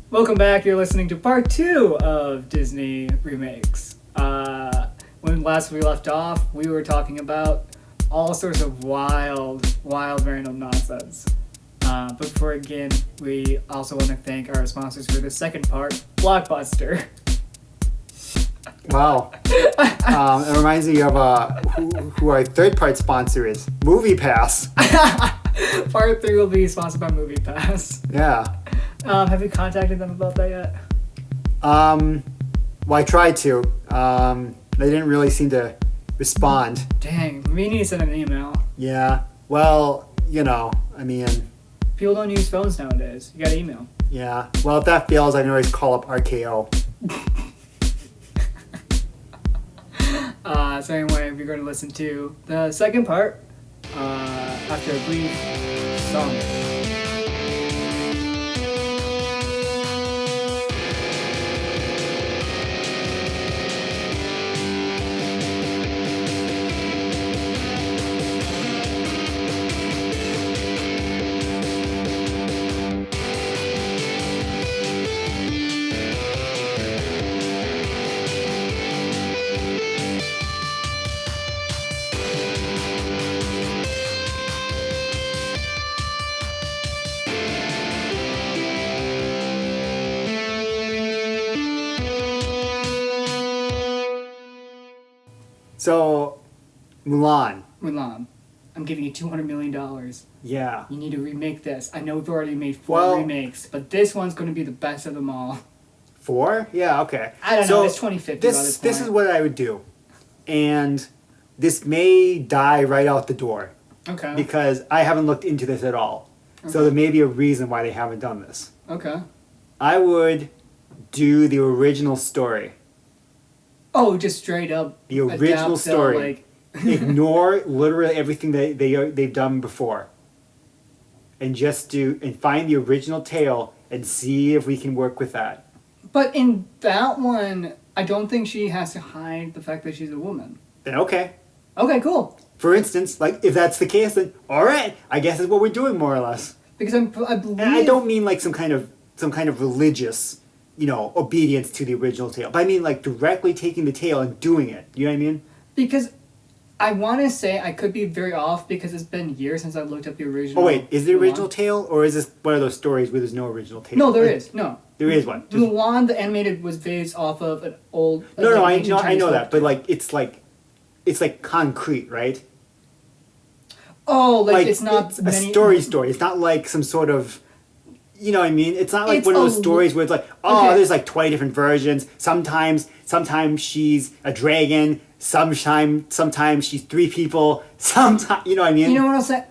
Welcome back. You're listening to part 2 of Disney remakes. When last we left off, we were talking about all sorts of wild random nonsense. But before again, we also want to thank our sponsors for the second part, Blockbuster. Wow. It reminds me of who our third part sponsor is, MoviePass. Part 3 will be sponsored by MoviePass. Yeah. Have you contacted them about that yet? Well, I tried to. They didn't really seem to respond. Dang, we need to send an email. Yeah. Well, I mean... People don't use phones nowadays. You gotta email. Yeah. Well, if that fails, I can always call up RKO. So anyway, we're going to listen to the second part after a brief song. So, Mulan. I'm giving you $200 million. Yeah. You need to remake this. I know we've already made 4 remakes, but this one's going to be the best of them all. 4? Yeah, okay. I don't know. It's 2050 by this point. This is what I would do. And this may die right out the door. Okay. Because I haven't looked into this at all. Okay. So there may be a reason why they haven't done this. Okay. I would do the original story. Oh, just straight up. The original story. Ignore literally everything they've done before. And just find the original tale and see if we can work with that. But in that one, I don't think she has to hide the fact that she's a woman. Then okay. Okay, cool. For instance, if that's the case, then all right, I guess that's what we're doing more or less. Because I believe. And I don't mean some kind of religious, obedience to the original tale. But I mean directly taking the tale and doing it. You know what I mean? Because I want to say I could be very off because it's been years since I looked up the original. Oh wait, is it the original tale or is this one of those stories where there's no original tale? No, there is. No. There is one. Mulan, the animated, was based off of an old. No, I know that, but it's concrete, right? Oh, it's not it's a story. It's not like some sort of, you know what I mean? It's not like one of those stories where it's there's 20 different versions. Sometimes she's a dragon. Sometimes she's 3 people. Sometimes, you know what I mean? You know what I'll say?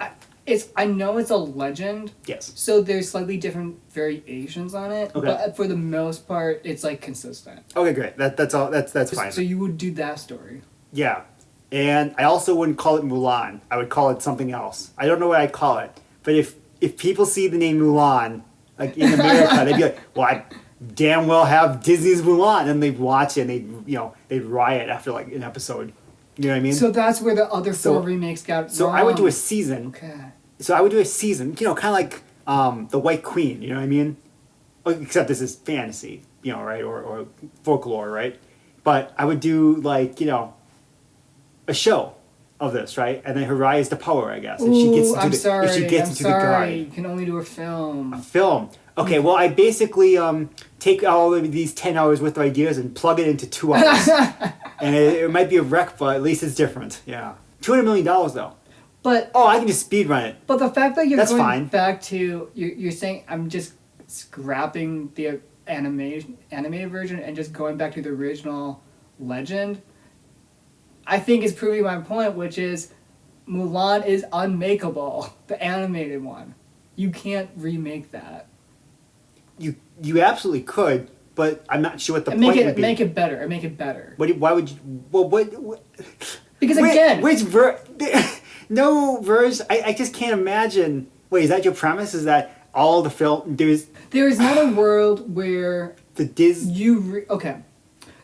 I know it's a legend. Yes. So there's slightly different variations on it. Okay. But for the most part, it's consistent. Okay, great. That's all. That's fine. So you would do that story. Yeah. And I also wouldn't call it Mulan. I would call it something else. I don't know what I'd call it. But if people see the name Mulan, in America, they'd be like, well, I damn well have Disney's Mulan. And they'd watch it and they'd riot after an episode. You know what I mean? So that's where the other 4 remakes got So wrong. I would do a season. Okay. So I would do a season, kind of like The White Queen, you know what I mean? Except this is fantasy, right? Or folklore, right? But I would do a show of this, right? And then her rise to power, I guess. If she gets into the guard. You can only do a film. A film. Okay, well, I basically take all of these 10 hours worth of ideas and plug it into 2 hours. And it might be a wreck, but at least it's different. Yeah. $200 million, though. But I can just speed run it. But the fact that you're going back to... You're saying I'm just scrapping the animated version and just going back to the original legend... I think is proving my point, which is Mulan is unmakeable. The animated one. You can't remake that. You absolutely could, but I'm not sure what the point would be. Make it better. Make it better. Why would you... Well, what... Because again... No version... I just can't imagine... Wait, is that your premise? Is that all the film... There is not a world where... The Disney... Okay.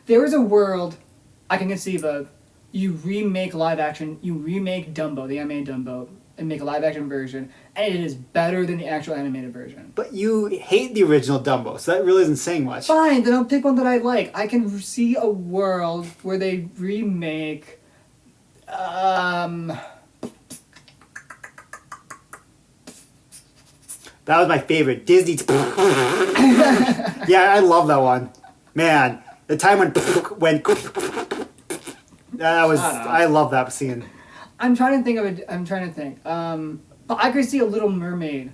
There is a world I can conceive of. You remake live action, you remake Dumbo, the animated Dumbo, and make a live action version, and it is better than the actual animated version. But you hate the original Dumbo, so that really isn't saying much. Fine, then I'll pick one that I like. I can see a world where they remake. That was my favorite. Disney. Yeah, I love that one. Man, the time when that was. I love that scene. I'm trying to think of it. But I could see a Little Mermaid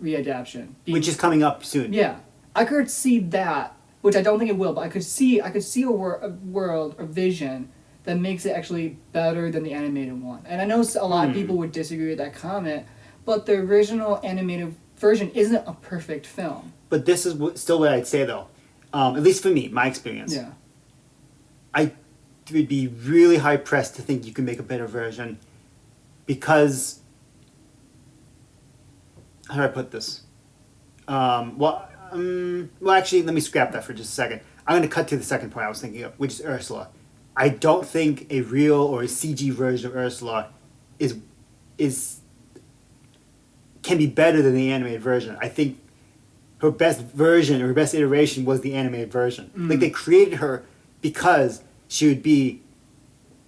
readaptation, Which is coming up soon. Yeah, I could see that, which I don't think it will. But I could see a world, a vision that makes it actually better than the animated one. And I know a lot of people would disagree with that comment, but the original animated version isn't a perfect film. But this is still what I'd say, though. At least for me, my experience. Yeah. I would be really hard pressed to think you can make a better version, because how do I put this? Well, actually, let me scrap that for just a second. I'm going to cut to the second point I was thinking of, which is Ursula. I don't think a real or a CG version of Ursula can be better than the animated version. I think her best version or her best iteration was the animated version. Like, they created her because she would be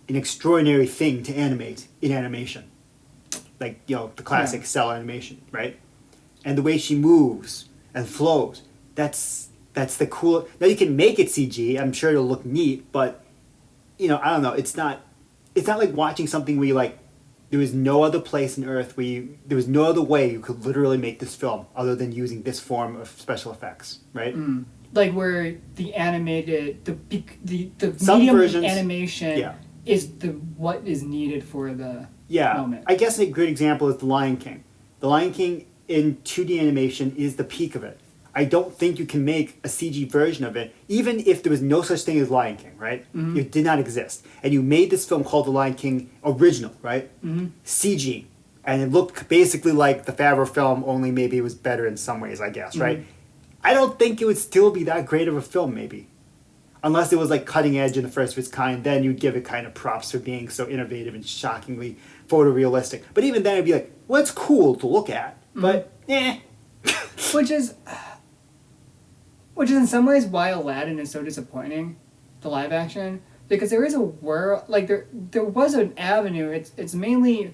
an extraordinary thing to animate in animation. Like, the classic cell animation, right? And the way she moves and flows, that's the cool. Now you can make it CG. I'm sure it'll look neat, but I don't know. It's not like watching something where you like. There was no other place on Earth there was no other way you could literally make this film other than using this form of special effects, right? Like where the animated, the Some medium versions, animation is what is needed for the moment. I guess a good example is The Lion King. The Lion King in 2D animation is the peak of it. I don't think you can make a CG version of it, even if there was no such thing as Lion King, right? It did not exist. And you made this film called The Lion King original, right? CG. And it looked basically like the Favreau film, only maybe it was better in some ways, I guess, right? I don't think it would still be that great of a film, maybe. Unless it was like cutting edge in the first of its kind, then you'd give it kind of props for being so innovative and shockingly photorealistic. But even then it'd be like, well, it's cool to look at, but Which is in some ways why Aladdin is so disappointing, the live action, because there is a world, like there was an avenue. It's mainly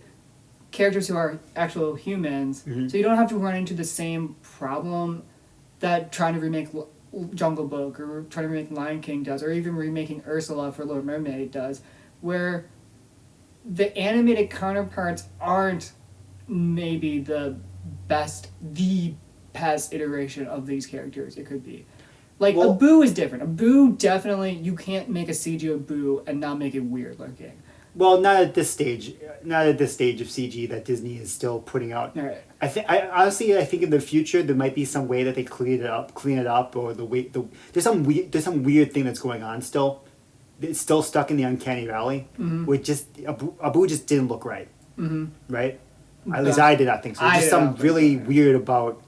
characters who are actual humans, so you don't have to run into the same problem that trying to remake Jungle Book or trying to remake Lion King does, or even remaking Ursula for Little Mermaid does, where the animated counterparts aren't maybe the best iteration of these characters it could be. Like, Abu is different. Abu, definitely, you can't make a CG Abu and not make it weird looking. Well, not at this stage. Not at this stage of CG that Disney is still putting out. Right. I think in the future there might be some way that they clean it up, or there's some weird thing that's going on still. It's still stuck in the uncanny valley, where Abu just didn't look right. Right. At least I did not think so. There's just some really weird about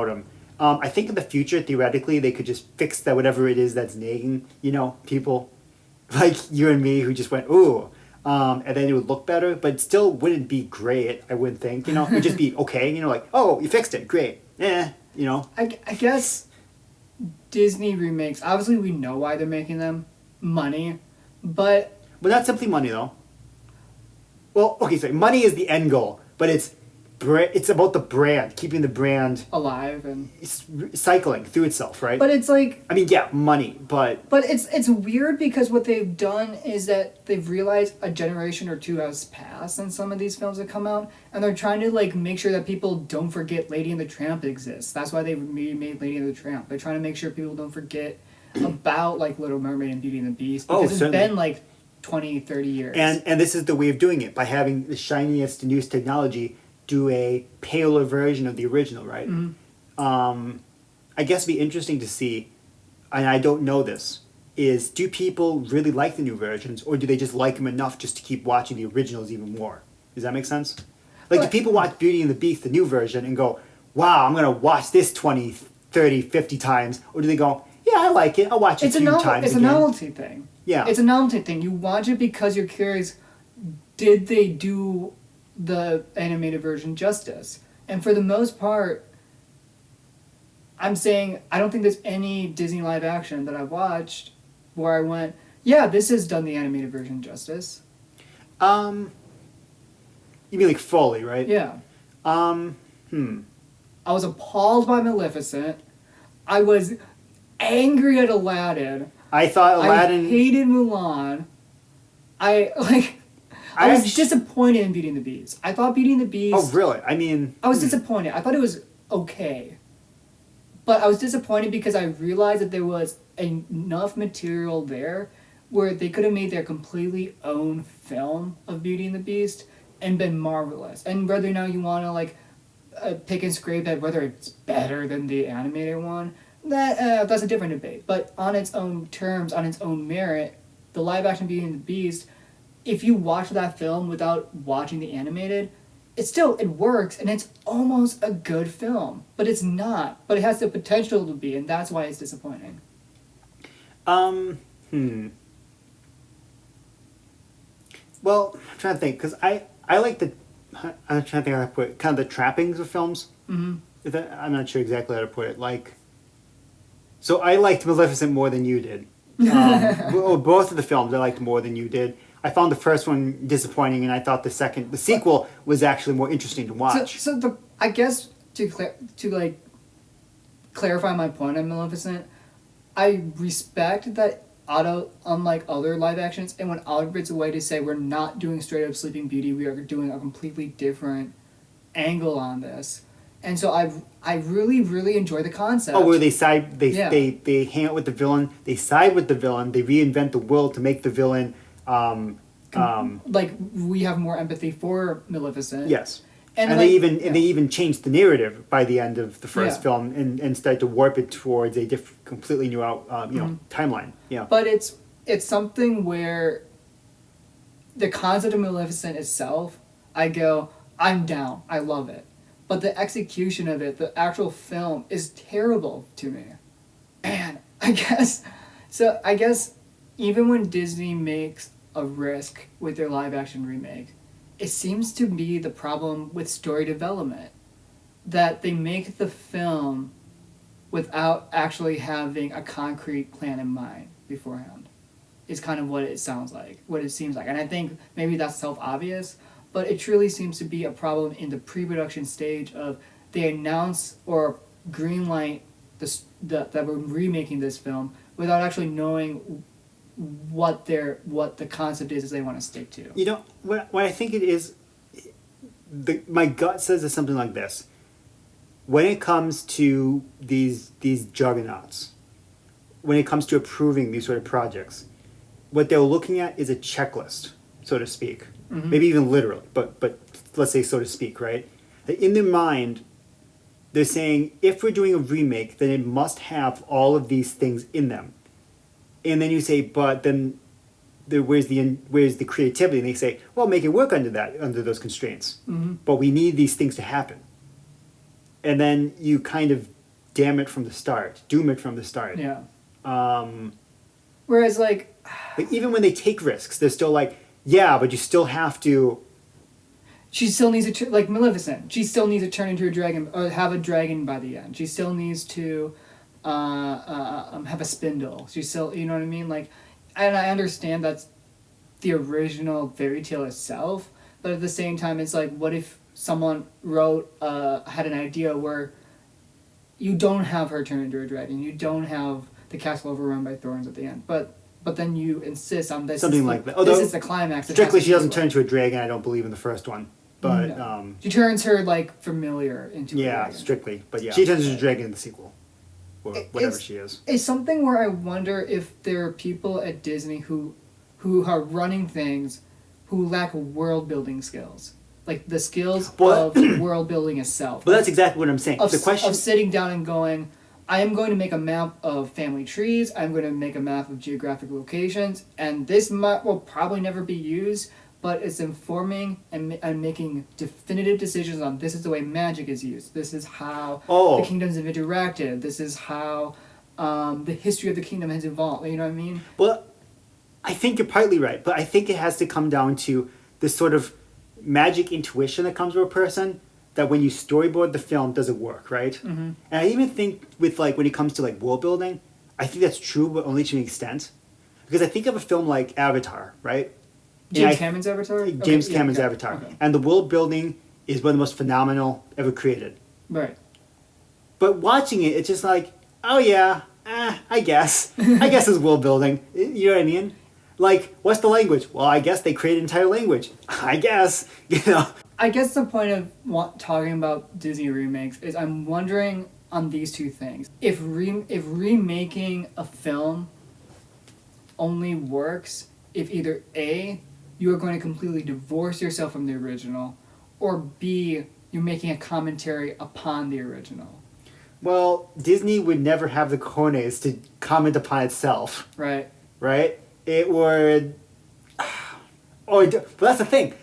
him. I think in the future, theoretically, they could just fix that whatever it is that's nagging, people like you and me who just went, ooh, and then it would look better, but it still wouldn't be great, I wouldn't think, it would just be okay, like, oh, you fixed it, great, I guess Disney remakes, obviously we know why they're making them, money, but not simply money, though. Well, okay, so money is the end goal, but it's about the brand, keeping the brand alive and cycling through itself, right? But it's like, I mean, yeah, money, but it's weird because what they've done is that they've realized a generation or two has passed and some of these films have come out, and they're trying to like make sure that people don't forget Lady and the Tramp exists. That's why they remade Lady and the Tramp. They're trying to make sure people don't forget about like Little Mermaid and Beauty and the Beast, because it's been like 20, 30 years. And this is the way of doing it, by having the shiniest, newest technology do a paler version of the original, right? I guess it'd be interesting to see, and I don't know this, is do people really like the new versions, or do they just like them enough just to keep watching the originals even more? Does that make sense? Like, do people watch Beauty and the Beast, the new version, and go, wow, I'm going to watch this 20, 30, 50 times, or do they go, yeah, I like it, I'll watch it a few times It's again. a novelty thing. Yeah. It's a novelty thing. You watch it because you're curious, did they do the animated version justice. And for the most part, I'm saying I don't think there's any Disney live action that I've watched where I went, yeah, this has done the animated version justice. You mean like fully, right? Yeah. Hmm. I was appalled by Maleficent. I was angry at Aladdin. I thought Aladdin. I hated Mulan. I was actually- disappointed in Beauty and the Beast. I thought Beauty and the Beast. Oh, really? I mean. I was disappointed. I thought it was okay. But I was disappointed because I realized that there was enough material there where they could have made their completely own film of Beauty and the Beast and been marvelous. And whether now you want to like pick and scrape at whether it's better than the animated one, that's a different debate. But on its own terms, on its own merit, the live action Beauty and the Beast, if you watch that film without watching the animated, it works and it's almost a good film, but it's not. But it has the potential to be, and that's why it's disappointing. Well, I'm trying to think because I like the. I'm trying to think how to put it. Kind of the trappings of films. Mm-hmm. I'm not sure exactly how to put it. Like, so I liked Maleficent more than you did. Both of the films I liked more than you did. I found the first one disappointing, and I thought the sequel was actually more interesting to watch. I guess to clarify my point on Maleficent, I respect that unlike other live actions, and went out of its way to say we're not doing straight up Sleeping Beauty, we are doing a completely different angle on this. And so I really, really enjoy the concept. Oh, where they hang out with the villain, they side with the villain, they reinvent the world to make the villain. Like we have more empathy for Maleficent. Yes, and they even changed the narrative by the end of the first film and started to warp it towards a completely new timeline. Yeah, but it's something where the concept of Maleficent itself, I'm down, I love it. But the execution of it, the actual film, is terrible to me. And I guess even when Disney makes a risk with their live action remake, it seems to be the problem with story development. That they make the film without actually having a concrete plan in mind beforehand. Is kind of what it sounds like, what it seems like. And I think maybe that's self-obvious, but it truly seems to be a problem in the pre-production stage of they announce or greenlight that we're remaking this film without actually knowing what the concept is they want to stick to. You know, what I think it is, my gut says is something like this. When it comes to these juggernauts, when it comes to approving these sort of projects, what they're looking at is a checklist, so to speak. Mm-hmm. Maybe even literally, but let's say so to speak, right? In their mind, they're saying, if we're doing a remake, then it must have all of these things in them. And then you say, but then where's the creativity? And they say, well, make it work under those constraints. Mm-hmm. But we need these things to happen. And then you kind of doom it from the start. Yeah. Whereas even when they take risks, they're still like, yeah, but you still have to. She still needs to like Maleficent. She still needs to turn into a dragon or have a dragon by the end. She still needs to have a spindle. She still, you know what I mean? Like, and I understand that's the original fairy tale itself, but at the same time, it's like, what if someone had an idea where you don't have her turn into a dragon, you don't have the castle overrun by thorns at the end, but then you insist on this. Something like that. Although, this is the climax. Strictly, she doesn't turn into a dragon. I don't believe in the first one, but no. She turns her familiar into a dragon. Strictly, but yeah, she turns into a dragon in the sequel, or whatever she is. It's something where I wonder if there are people at Disney who are running things who lack world building skills, like the skills of world building itself. But that's exactly what I'm saying. The question of sitting down and going, I am going to make a map of family trees, I'm going to make a map of geographic locations, and this map will probably never be used, but it's informing and making definitive decisions on this is the way magic is used, this is how the kingdoms have interacted, this is how the history of the kingdom has evolved, you know what I mean? Well, I think you're partly right, but I think it has to come down to this sort of magic intuition that comes with a person that when you storyboard the film, does it work, right? Mm-hmm. And I even think with like when it comes to like world building, I think that's true, but only to an extent. Because I think of a film like Avatar, right? James Cameron's Avatar? James Cameron's Avatar. Okay. And the world building is one of the most phenomenal ever created. Right. But watching it, it's just like, oh yeah, I guess. I guess it's world building. You know what I mean? Like, what's the language? Well, I guess they created an entire language. I guess. You know? I guess the point of talking about Disney remakes is I'm wondering on these two things. If remaking a film only works if either A, you are going to completely divorce yourself from the original, or B, you're making a commentary upon the original. Well, Disney would never have the cojones to comment upon itself. Right. Right? It would... but that's the thing.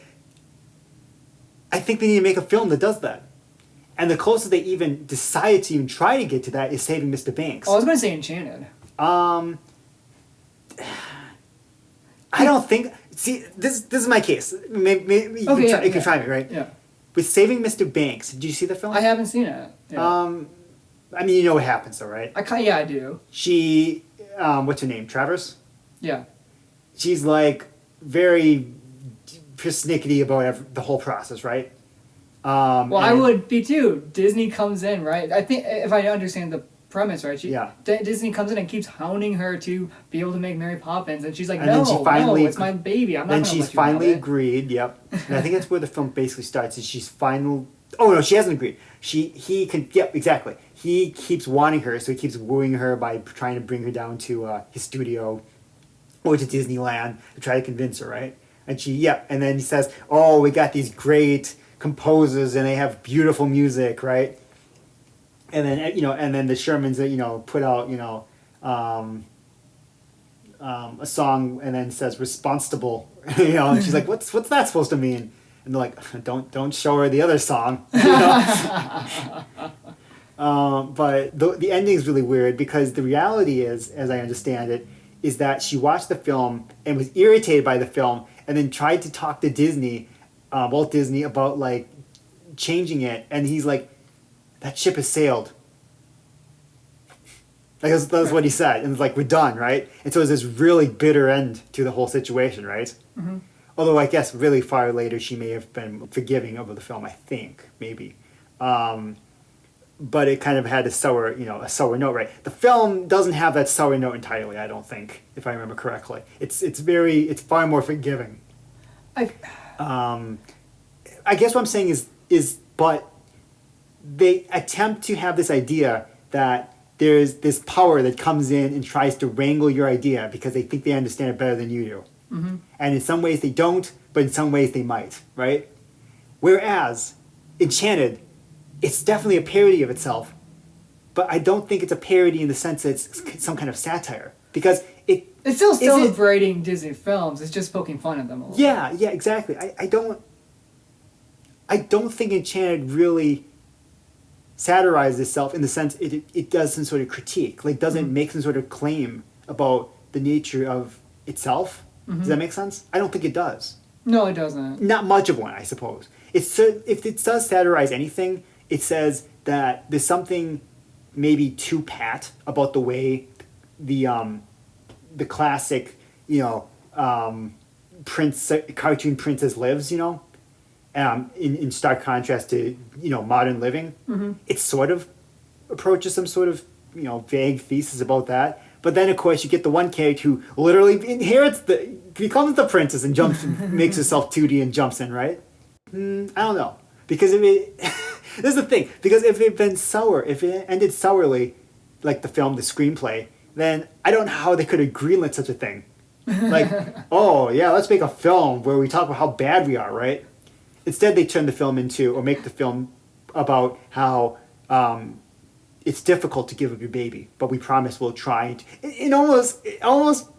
I think they need to make a film that does that. And the closest they even decided to even try to get to that is Saving Mr. Banks. Oh, I was going to say Enchanted. I don't think... See, this is my case. Maybe you can try me, right? Yeah. With Saving Mr. Banks, did you see the film? I haven't seen it. Yeah. I mean, you know what happens, though, right? I do. She, what's her name? Travers? Yeah. She's like very persnickety about the whole process, right? I would be too. Disney comes in, right? I think if I understand the premise, right? Disney comes in and keeps hounding her to be able to make Mary Poppins, and she's like, no, it's my baby. I'm not going to let you have it. Then she's finally agreed. Yep. And I think that's where the film basically starts. Is she's final? Oh no, she hasn't agreed. He can. Yep, exactly. He keeps wanting her, so he keeps wooing her by trying to bring her down to his studio or to Disneyland to try to convince her, right? And and then he says, "Oh, we got these great composers, and they have beautiful music, right?" And then and then the Shermans put out a song, and then says "responsible," and she's like, "What's that supposed to mean?" And they're like, "Don't show her the other song." But the ending is really weird because the reality is, as I understand it, is that she watched the film and was irritated by the film, and then tried to talk to Disney, Walt Disney, about like changing it, and he's like, "That ship has sailed." Like that's what he said, and it's like, we're done, right? And so it was this really bitter end to the whole situation, right? Mm-hmm. Although I guess really far later she may have been forgiving of the film, I think, maybe. But it kind of had a sour note, right? The film doesn't have that sour note entirely, I don't think, if I remember correctly. It's far more forgiving. I guess what I'm saying is but they attempt to have this idea that there's this power that comes in and tries to wrangle your idea because they think they understand it better than you do. Mm-hmm. And in some ways they don't, but in some ways they might, right? Whereas Enchanted, it's definitely a parody of itself, but I don't think it's a parody in the sense that it's some kind of satire, because it's still celebrating Disney films. It's just poking fun at them a little. Yeah, exactly. I don't think Enchanted really satirizes itself in the sense it does some sort of critique, like doesn't make some sort of claim about the nature of itself. Mm-hmm. Does that make sense? I don't think it does. No, it doesn't. Not much of one, I suppose. If it does satirize anything, it says that there's something maybe too pat about the way the classic cartoon princess lives, in stark contrast to modern living. Mm-hmm. It sort of approaches some sort of vague thesis about that. But then, of course, you get the one character who literally becomes the princess and makes herself 2D and jumps in, right? I don't know. Because this is the thing. Because if it had been sour, if it ended sourly, like the film, the screenplay, then I don't know how they could have greenlit such a thing. Like, oh, yeah, let's make a film where we talk about how bad we are, right? Instead, they make the film about how it's difficult to give up your baby, but we promise we'll try. And almost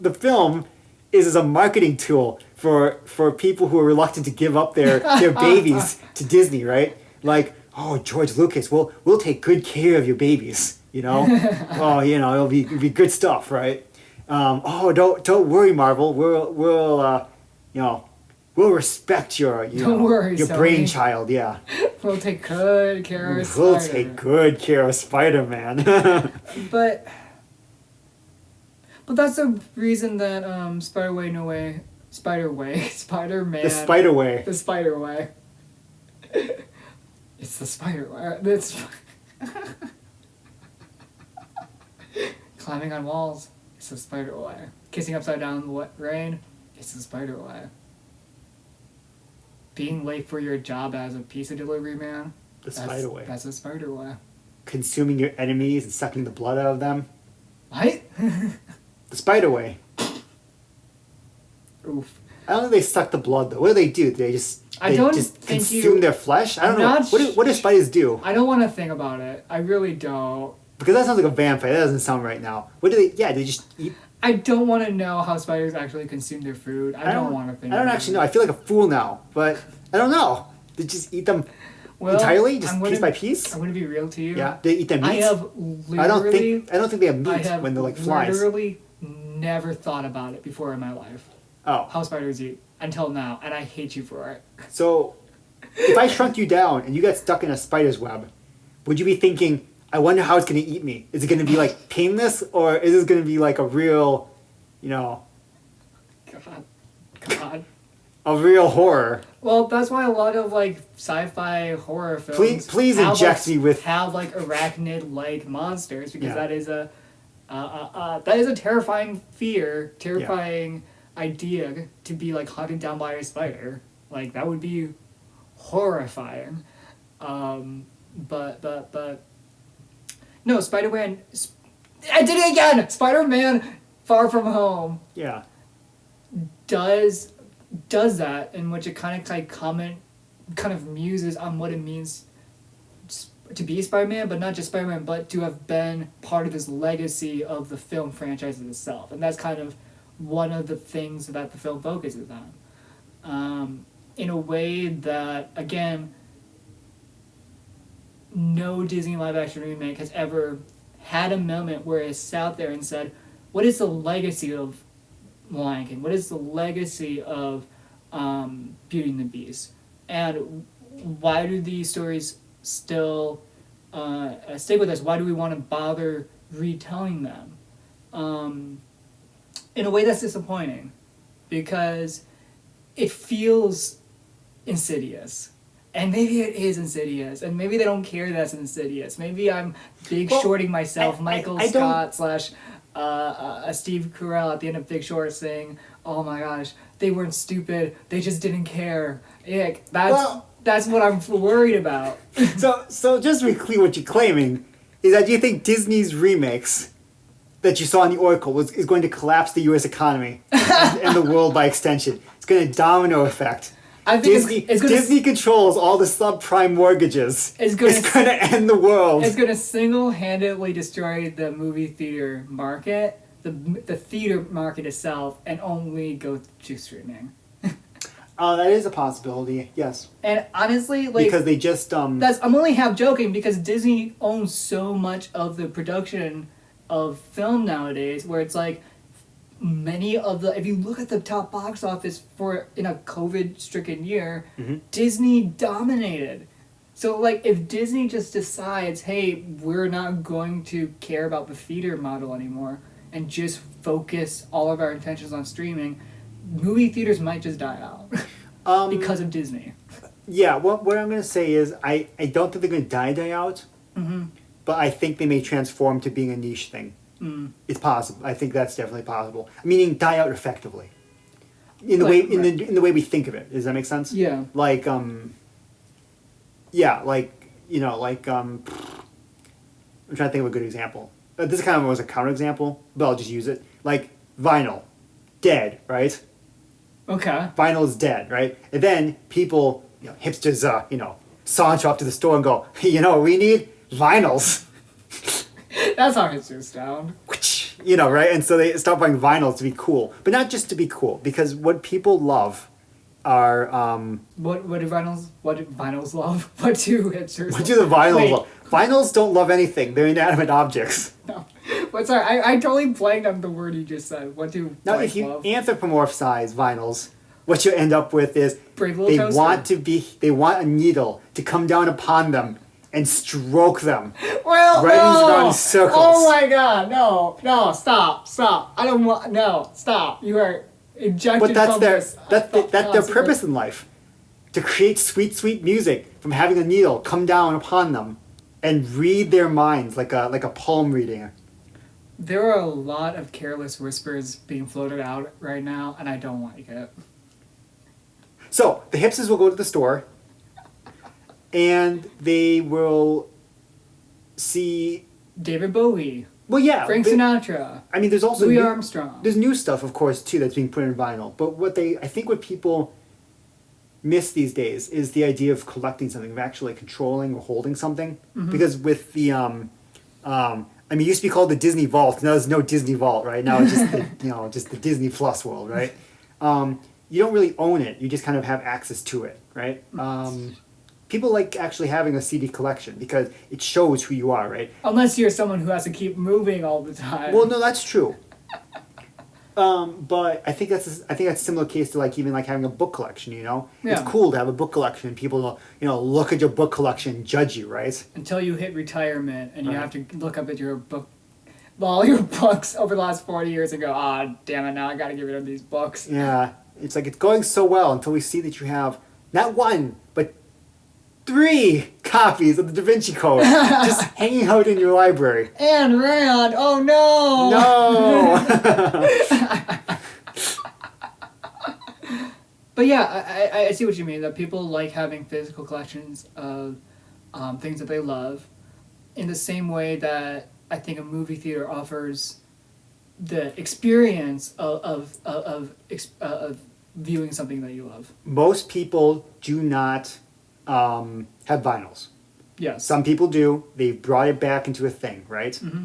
the film is as a marketing tool for people who are reluctant to give up their babies to Disney, right? Like, oh, George Lucas, we'll take good care of your babies, Oh, it'll be good stuff, right? Oh, don't worry, Marvel. We'll we'll respect Don't worry, your Sony. brainchild. Yeah, We'll take good care of we'll Spider. take good care of Spider-Man. But that's the reason that Spider-Man, The Spider Way. the Spider-Way. It's the Spider-Way. It's climbing on walls. It's the Spider-Way. Kissing upside down in the wet rain. It's the Spider-Way. Being late for your job as a pizza delivery man. The Spider-Way. That's a Spider-Way. Consuming your enemies and sucking the blood out of them. What? The Spider-Way. Oof. I don't think they suck the blood though. What do? They just think consume their flesh? I don't know. Not What do spiders do? I don't want to think about it. I really don't. Because that sounds like a vampire. That doesn't sound right now. What do they? Yeah, they just eat. I don't want to know how spiders actually consume their food. I don't want to think. I don't about actually it. know. I feel like a fool now, but I don't know. They just eat them entirely, just piece by piece. I'm going to be real to you. Yeah, they eat their meat. I have literally. I don't think they have meat when they're like flies. Literally never thought about it before in my life. Oh. How spiders eat until now, and I hate you for it. So, if I shrunk you down and you got stuck in a spider's web, would you be thinking, I wonder how it's going to eat me? Is it going to be like painless, or is this going to be like a real, God. a real horror? Well, that's why a lot of like sci-fi horror films Please have, inject me with have like arachnid-like monsters because Yeah. that is a terrifying fear, terrifying idea to be like hunted down by a spider. Like that would be horrifying. But no, Spider-Man. I did it again. Spider-Man: Far From Home Yeah. does that, in which it kind of muses on what it means to be Spider-Man, but not just Spider-Man, but to have been part of this legacy of the film franchise itself, and that's kind of one of the things that the film focuses on, in a way that again, no Disney live-action remake has ever had a moment where it sat there and said, "What is the legacy of Lion King? What is the legacy of Beauty and the Beast? And why do these stories still stick with us? Why do we want to bother retelling them?" In a way that's disappointing, because it feels insidious. And maybe it is insidious, and maybe they don't care that's insidious. Maybe I'm shorting myself, Michael Scott / Steve Carell at the end of Big Short saying, "Oh my gosh, they weren't stupid, they just didn't care." Ick. That's what I'm worried about. So just to be clear, what you're claiming is that you think Disney's remakes that you saw in the Oracle is going to collapse the U.S. economy and the world by extension. It's going to domino effect. I think Disney controls all the subprime mortgages. It's going to end the world. It's going to single-handedly destroy the movie theater market, the theater market itself, and only go to streaming. That is a possibility. Yes. And honestly, because they just I'm only half joking because Disney owns so much of the production of film nowadays, where it's like, many of the, if you look at the top box office in a COVID-stricken year, mm-hmm. Disney dominated. So like, if Disney just decides, hey, we're not going to care about the theater model anymore and just focus all of our intentions on streaming, movie theaters might just die out because of Disney. Yeah, what I'm going to say is I don't think they're going to die out, mm-hmm. but I think they may transform to being a niche thing. Mm. It's possible. I think that's definitely possible. Meaning die out effectively. In the way we think of it. Does that make sense? Yeah. Like I'm trying to think of a good example. This kind of was a counterexample, but I'll just use it. Like vinyl, dead, right? Okay. Vinyl is dead, right? And then people, hipsters, saunter up to the store and go, we need vinyls. That's how hipsters sound. Right? And so they start buying vinyls to be cool. But not just to be cool, because what people love are... What do vinyls love? What do hipsters What do the vinyls love? Vinyls don't love anything. They're inanimate objects. No. But sorry, I totally blanked on the word you just said. What do Now, vinyls if you love? anthropomorphize vinyls, what you end up with is Brave little toaster. they want a needle to come down upon them and stroke them. Well, Right no. around in circles. Oh my God, no, stop. I don't want, no, stop. You are injected. But that's from their this. that's their super- purpose in life, to create sweet music from having a needle come down upon them, and read their minds like a palm reading. There are a lot of careless whispers being floated out right now, and I don't like it. So the hipsters will go to the store, and they will see. David Bowie, Well, yeah. Frank Sinatra, I mean, there's also Louis Armstrong. There's new stuff, of course, too, that's being put in vinyl. But I think what people miss these days is the idea of collecting something, of actually controlling or holding something. Mm-hmm. Because with the I mean, it used to be called the Disney Vault. Now there's no Disney Vault, right? Now it's just just the Disney Plus world, right? You don't really own it. You just kind of have access to it, right? People like actually having a CD collection because it shows who you are, right? Unless you're someone who has to keep moving all the time. Well, no, that's true. But I think that's a similar case to like even like having a book collection. Yeah. It's cool to have a book collection. People look at your book collection and judge you, right? Until you hit retirement and you Right. have to look up at your book, all your books over the last 40 years and go, damn it, now I gotta get rid of these books. Yeah, it's like it's going so well until we see that you have not one but 3 copies of the Da Vinci Code just hanging out in your library. And Rand, oh no! No. But yeah, I see what you mean, that people like having physical collections of things that they love in the same way that I think a movie theater offers the experience of viewing something that you love. Most people do not have vinyls. Yes. Some people do. They've brought it back into a thing, right? Mm-hmm.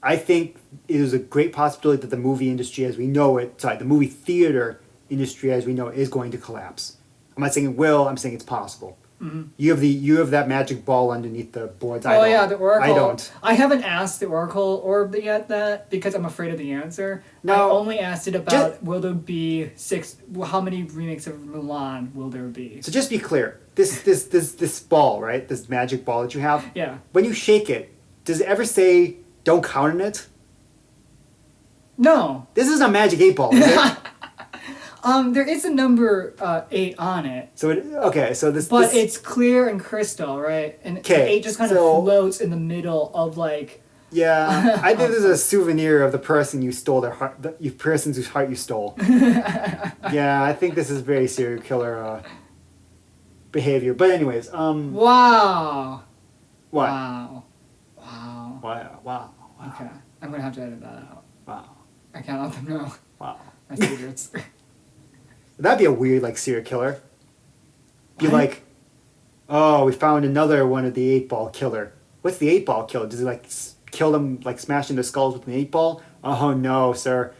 I think it is a great possibility that the movie industry as we know it, the movie theater industry as we know it is going to collapse. I'm not saying it will, I'm saying it's possible. Mm-hmm. You have that magic ball underneath the boards. Oh yeah, the Oracle. I don't. I haven't asked the Oracle orb yet that because I'm afraid of the answer. No. I only asked it about will there be 6? How many remakes of Mulan will there be? So just be clear. This ball, right? This magic ball that you have. Yeah. When you shake it, does it ever say "Don't count on it"? No. This is a magic 8 ball, is it? There is a number 8 on it. So But it's clear and crystal, right? And the 8 just kind of floats in the middle of like. Yeah, I think this is a souvenir of the person you stole their heart, the persons whose heart you stole. Yeah, I think this is very serial killer behavior. But anyways, Wow. what? Wow. Wow. Okay, I'm gonna have to edit that out. Wow. I can't let them know Wow. my secrets. That'd be a weird like serial killer. Be What? like, oh, we found another one of the 8-ball killer. What's the 8-ball killer? Does he like kill them, like smash into skulls with an 8-ball? Oh no, sir.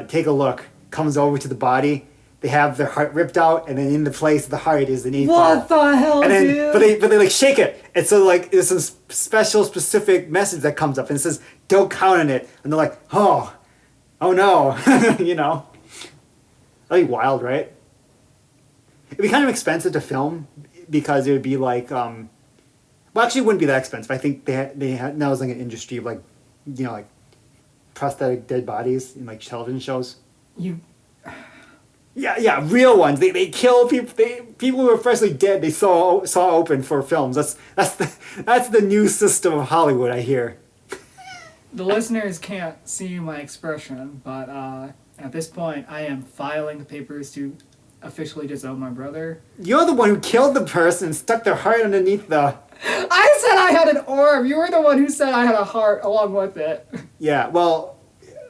Take a look. Comes over to the body. They have their heart ripped out, and then in the place of the heart is an 8-ball. What the hell, And then, dude? but they like shake it, and so like there's some special specific message that comes up, and it says, "Don't count on it." And they're like, oh no, That'd be wild, right? It'd be kind of expensive to film because it would be like, well, actually, it wouldn't be that expensive. I think they had now it's like an industry of like, like prosthetic dead bodies in like television shows. Yeah, real ones. They kill people. People who are freshly dead. They saw open for films. That's the new system of Hollywood. I hear. The listeners can't see my expression, but at this point, I am filing the papers to officially disown my brother. You're the one who killed the person and stuck their heart underneath the. I said I had an orb. You were the one who said I had a heart along with it. Yeah, well,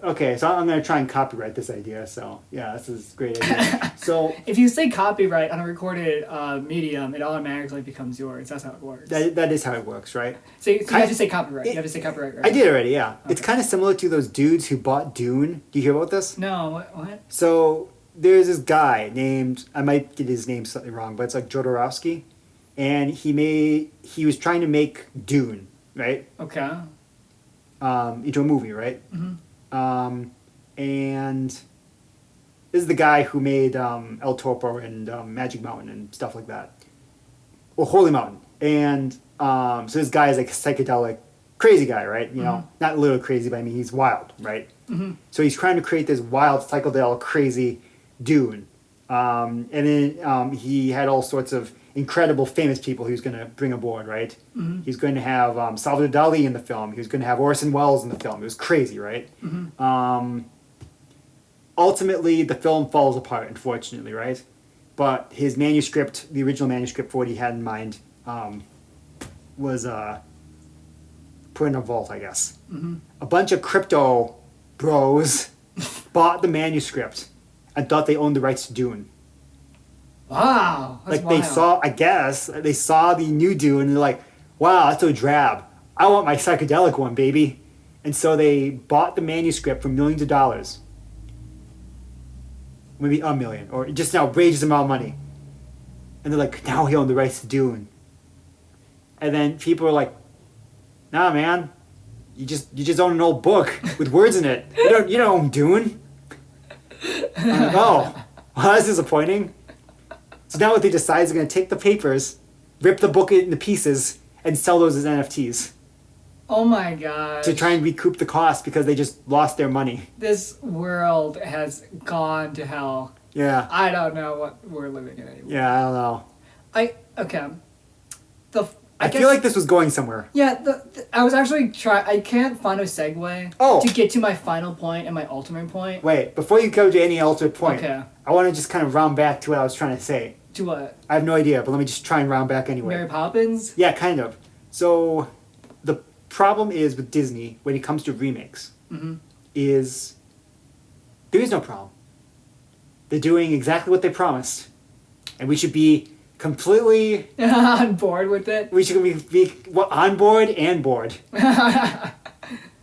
okay, so I'm going to try and copyright this idea. So, yeah, this is a great idea. So If you say copyright on a recorded medium, it automatically becomes yours. That's how it works. that is how it works, right? So you have to say copyright. You have to say copyright, right? I did already, yeah. Okay. It's kind of similar to those dudes who bought Dune. Do you hear about this? No, what? So there's this guy named, I might get his name slightly wrong, but it's like Jodorowsky. And he was trying to make Dune, right? Okay. Into a movie, right? Mm-hmm. And This is the guy who made El Topo and Magic Mountain and stuff like that. Well, Holy Mountain. And so this guy is like a psychedelic, crazy guy, right? You know, not literally crazy, but I mean he's wild, right? So he's trying to create this wild, psychedelic, crazy Dune. And then he had all sorts of incredible, famous people he was going to bring aboard, right? He's going to have Salvador Dali in the film. He was going to have Orson Welles in the film. It was crazy, right? Ultimately, the film falls apart, unfortunately, right? But his manuscript, the original manuscript for what he had in mind, was put in a vault, I guess. A bunch of crypto bros bought the manuscript and thought they owned the rights to Dune. Wow. That's Like, they saw the new Dune and they're like, wow, that's so drab. I want my psychedelic one, baby. And so they bought the manuscript for millions of dollars. Maybe $1 million, or just an outrageous amount of money. And they're like, now he owns the rights to Dune. And then people are like, nah, man, you just own an old book with words in it. You don't own Dune. I'm like, oh, well, that's disappointing. So now what they decide is they're going to take the papers, rip the book into pieces, and sell those as NFTs. Oh my god. To try and recoup the cost because they just lost their money. This world has gone to hell. Yeah. I don't know what we're living in anymore. Yeah, I don't know. Okay. I feel like this was going somewhere. Yeah, I was actually I can't find a segue to get to my final point and my ultimate point. Wait, before you go to any ultimate point, okay. I want to just kind of round back to what I was trying to say. To what? I have no idea, but let me just try and round back anyway. Mary Poppins? Yeah, kind of. So, the problem is with Disney, when it comes to remakes, is there is no problem. They're doing exactly what they promised. And we should be completely... on board with it? We should be on board and bored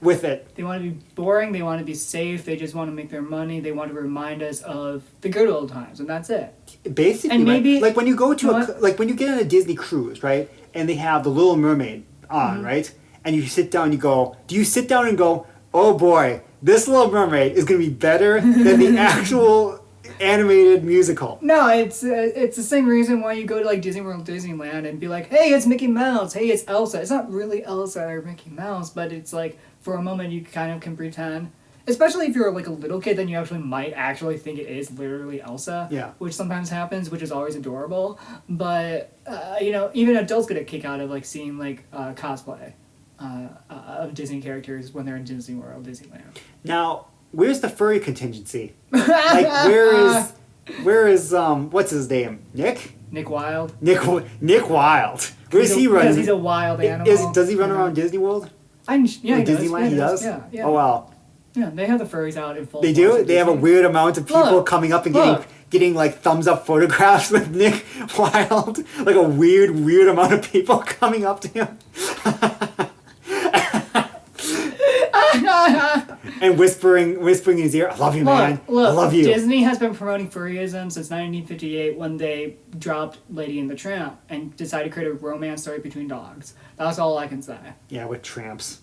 with it. They want to be boring, they want to be safe, they just want to make their money, they want to remind us of the good old times, and that's it. Basically, and maybe, right? Like when you go to when you get on a Disney cruise, right? And they have the Little Mermaid on, right? And you sit down and you go, do you sit down and go, oh boy, this Little Mermaid is going to be better than the actual animated musical? No, it's the same reason why you go to like Disney World, Disneyland, and be like, hey, it's Mickey Mouse, hey, it's Elsa. It's not really Elsa or Mickey Mouse, but it's like for a moment you kind of can pretend. Especially if you're like a little kid, then you might actually think it is literally Elsa. Yeah. Which sometimes happens, which is always adorable. But even adults get a kick out of like seeing like cosplay of Disney characters when they're in Disney World, Disneyland. Now, where's the furry contingency? Like, where is what's his name? Nick? Nick Wilde. Nick Wilde. Where's he running? Because he's a wild animal. Does he run around Disney World? Yeah, he Disneyland, does. he does? Yeah. Oh, wow. Yeah, they have the furries out in full. They do? They have a weird amount of people coming up and getting like thumbs up photographs with Nick Wilde. Like a weird amount of people coming up to him. And whispering in his ear, I love you, man. I love you. Disney has been promoting furryism since 1958 when they dropped Lady and the Tramp and decided to create a romance story between dogs. That's all I can say. Yeah, with tramps.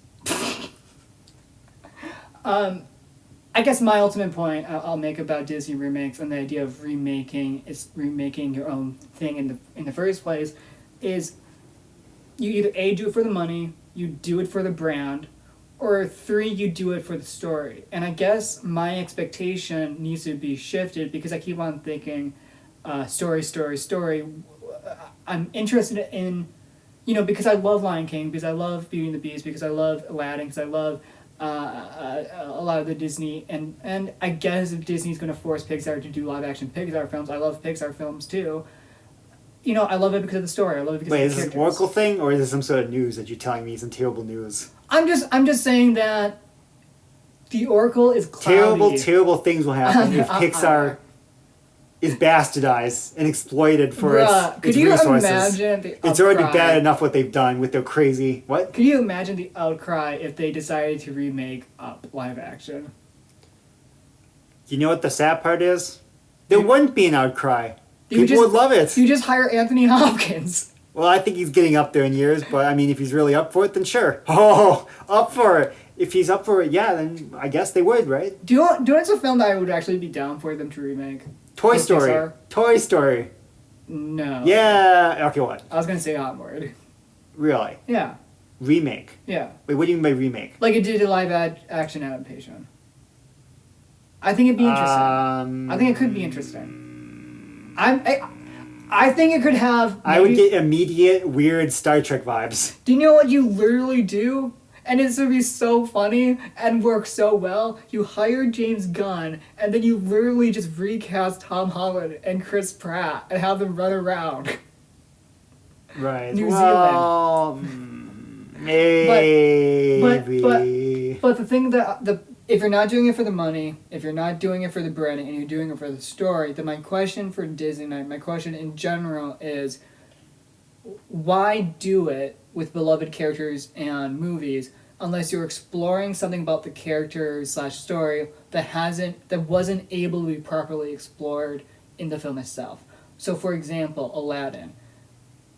I guess my ultimate point I'll make about Disney remakes and the idea of remaking your own thing in the first place is you either A, do it for the money, you do it for the brand, or 3, you do it for the story. And I guess my expectation needs to be shifted because I keep on thinking story. I'm interested in, because I love Lion King, because I love Beauty and the Beast, because I love Aladdin, because I love a lot of the Disney, and I guess if Disney's going to force Pixar to do live action Pixar films, I love Pixar films too. I love it because of the story. I love it because of the characters. Wait, is this an Oracle thing, or is this some sort of news that you're telling me some terrible news? I'm just saying that the Oracle is cloudy. Terrible things will happen if Pixar is bastardized and exploited for its resources. Could you imagine the outcry? It's already bad enough what they've done with their crazy... What? Could you imagine the outcry if they decided to remake Up live action? You know what the sad part is? There wouldn't be an outcry. People would love it. You just hire Anthony Hopkins. Well, I think he's getting up there in years, but I mean, if he's really up for it, then sure. Oh, up for it. if he's up for it, yeah, then I guess they would, right? Do you know what's a film that I would actually be down for them to remake? Toy With Story. Pixar? Toy Story. No. Yeah. Okay, what? I was gonna say Onward. Really? Yeah. Remake. Yeah. Wait, what do you mean by remake? Like it did a live action adaptation. I think it'd be interesting. I think it could be interesting. I think it could have. I would get immediate weird Star Trek vibes. Do you know what you literally do? And it's gonna be so funny and work so well. You hire James Gunn, and then you literally just recast Tom Holland and Chris Pratt and have them run around. Right. New Zealand. Maybe. But the thing that if you're not doing it for the money, if you're not doing it for the branding, and you're doing it for the story, then my question for Disney, my question in general is, why do it with beloved characters and movies unless you're exploring something about the character / story that wasn't able to be properly explored in the film itself? So, for example, Aladdin.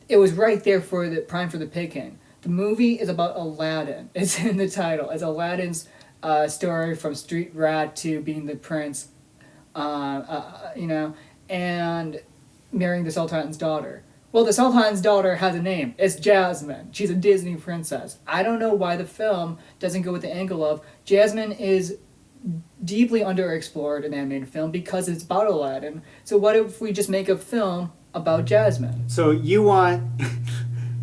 It was right there for the prime for the picking. The movie is about Aladdin. It's in the title. It's Aladdin's story from street rat to being the prince, and marrying the Sultan's daughter. Well, the Sultan's daughter has a name. It's Jasmine. She's a Disney princess. I don't know why the film doesn't go with the angle of Jasmine is deeply underexplored in animated film because it's about Aladdin. So what if we just make a film about Jasmine? So you want...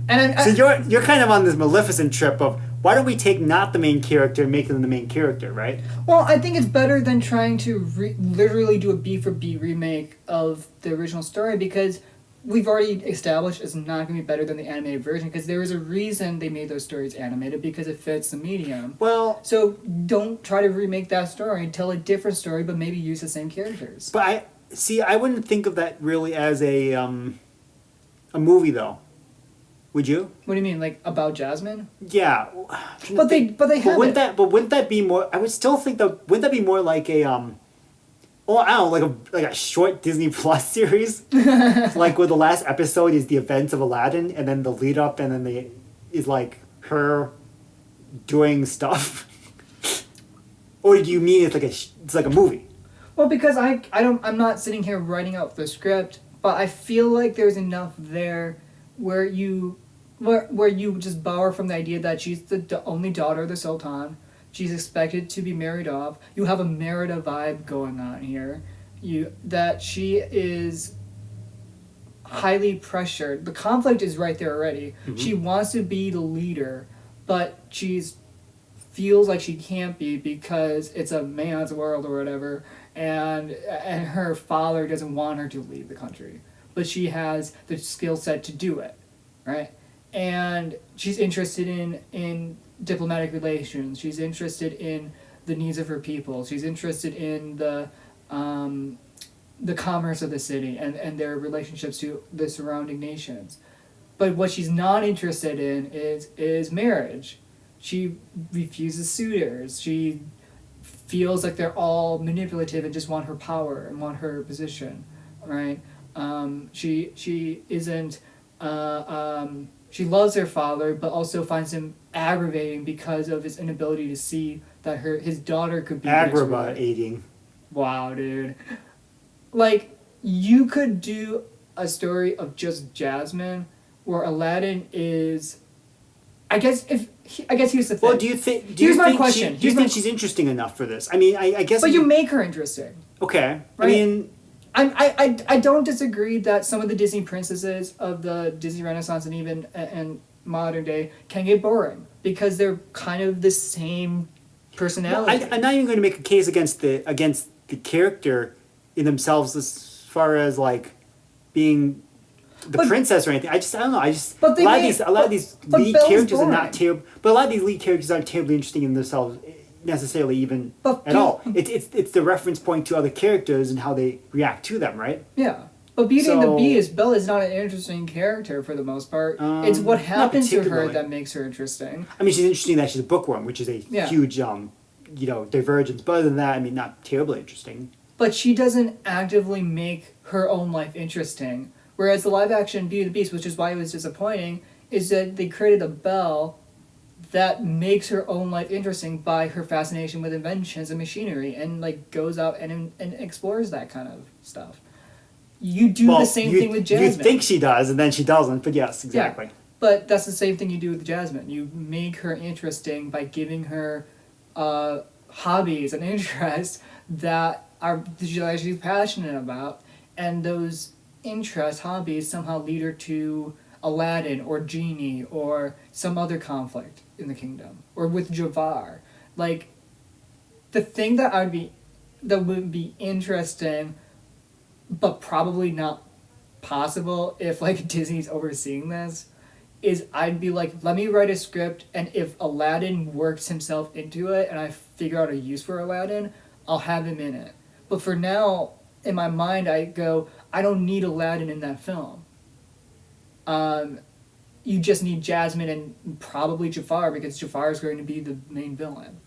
And so you're kind of on this Maleficent trip of why don't we take not the main character and make them the main character, right? Well, I think it's better than trying to literally do a B for B remake of the original story because we've already established it's not going to be better than the animated version because there is a reason they made those stories animated because it fits the medium. Well... So don't try to remake that story. Tell a different story, but maybe use the same characters. But I wouldn't think of that really as a movie, though. Would you? What do you mean, like about Jasmine? Yeah, but they have wouldn't that be more? I would still think that wouldn't that be more like a I don't know, like a short Disney Plus series, like where the last episode is the events of Aladdin, and then the lead up, and then is like her doing stuff. Or do you mean it's like a movie? Well, because I'm not sitting here writing out the script, but I feel like there's enough there where you just borrow from the idea that she's the only daughter of the Sultan. She's expected to be married off. You have a Merida vibe going on here. That she is highly pressured. The conflict is right there already. Mm-hmm. She wants to be the leader, but feels like she can't be because it's a man's world or whatever, and her father doesn't want her to leave the country. But she has the skill set to do it, right? And she's interested in diplomatic relations. She's interested in the needs of her people. She's interested in the commerce of the city and their relationships to the surrounding nations. But what she's not interested in is marriage. She refuses suitors. She feels like they're all manipulative and just want her power and want her position, right? She isn't. She loves her father, but also finds him aggravating because of his inability to see that his daughter could be aggravating. Wow, dude! Like you could do a story of just Jasmine, where Aladdin is. I guess here's the thing. Well, do you think she's interesting enough for this? I mean, I guess. But you make her interesting. Okay, right? I mean. I don't disagree that some of the Disney princesses of the Disney Renaissance and even and modern day can get boring because they're kind of the same personality. Well, I'm not even going to make a case against the character in themselves as far as like being the princess or anything. I don't know. But a lot of these lead characters are not terrible. But a lot of these lead characters aren't terribly interesting in themselves necessarily even at all. It's the reference point to other characters and how they react to them, right? Yeah. But Beauty and the Beast, Belle is not an interesting character for the most part. It's what happens to her that makes her interesting. I mean, she's interesting that she's a bookworm, which is a huge, divergence. But other than that, I mean, not terribly interesting. But she doesn't actively make her own life interesting. Whereas the live-action Beauty and the Beast, which is why it was disappointing, is that they created a Belle that makes her own life interesting by her fascination with inventions and machinery, and like goes out and explores that kind of stuff. You do the same thing with Jasmine. You think she does, and then she doesn't. But yes, exactly. Yeah, but that's the same thing you do with Jasmine. You make her interesting by giving her hobbies and interests that she's passionate about, and those interests, hobbies, somehow lead her to Aladdin or Genie or some other conflict in the kingdom, or with Jafar. Like, the thing that would be interesting, but probably not possible if like Disney's overseeing this, is I'd be like, let me write a script, and if Aladdin works himself into it and I figure out a use for Aladdin, I'll have him in it. But for now, in my mind, I go, I don't need Aladdin in that film. You just need Jasmine and probably Jafar, because Jafar is going to be the main villain.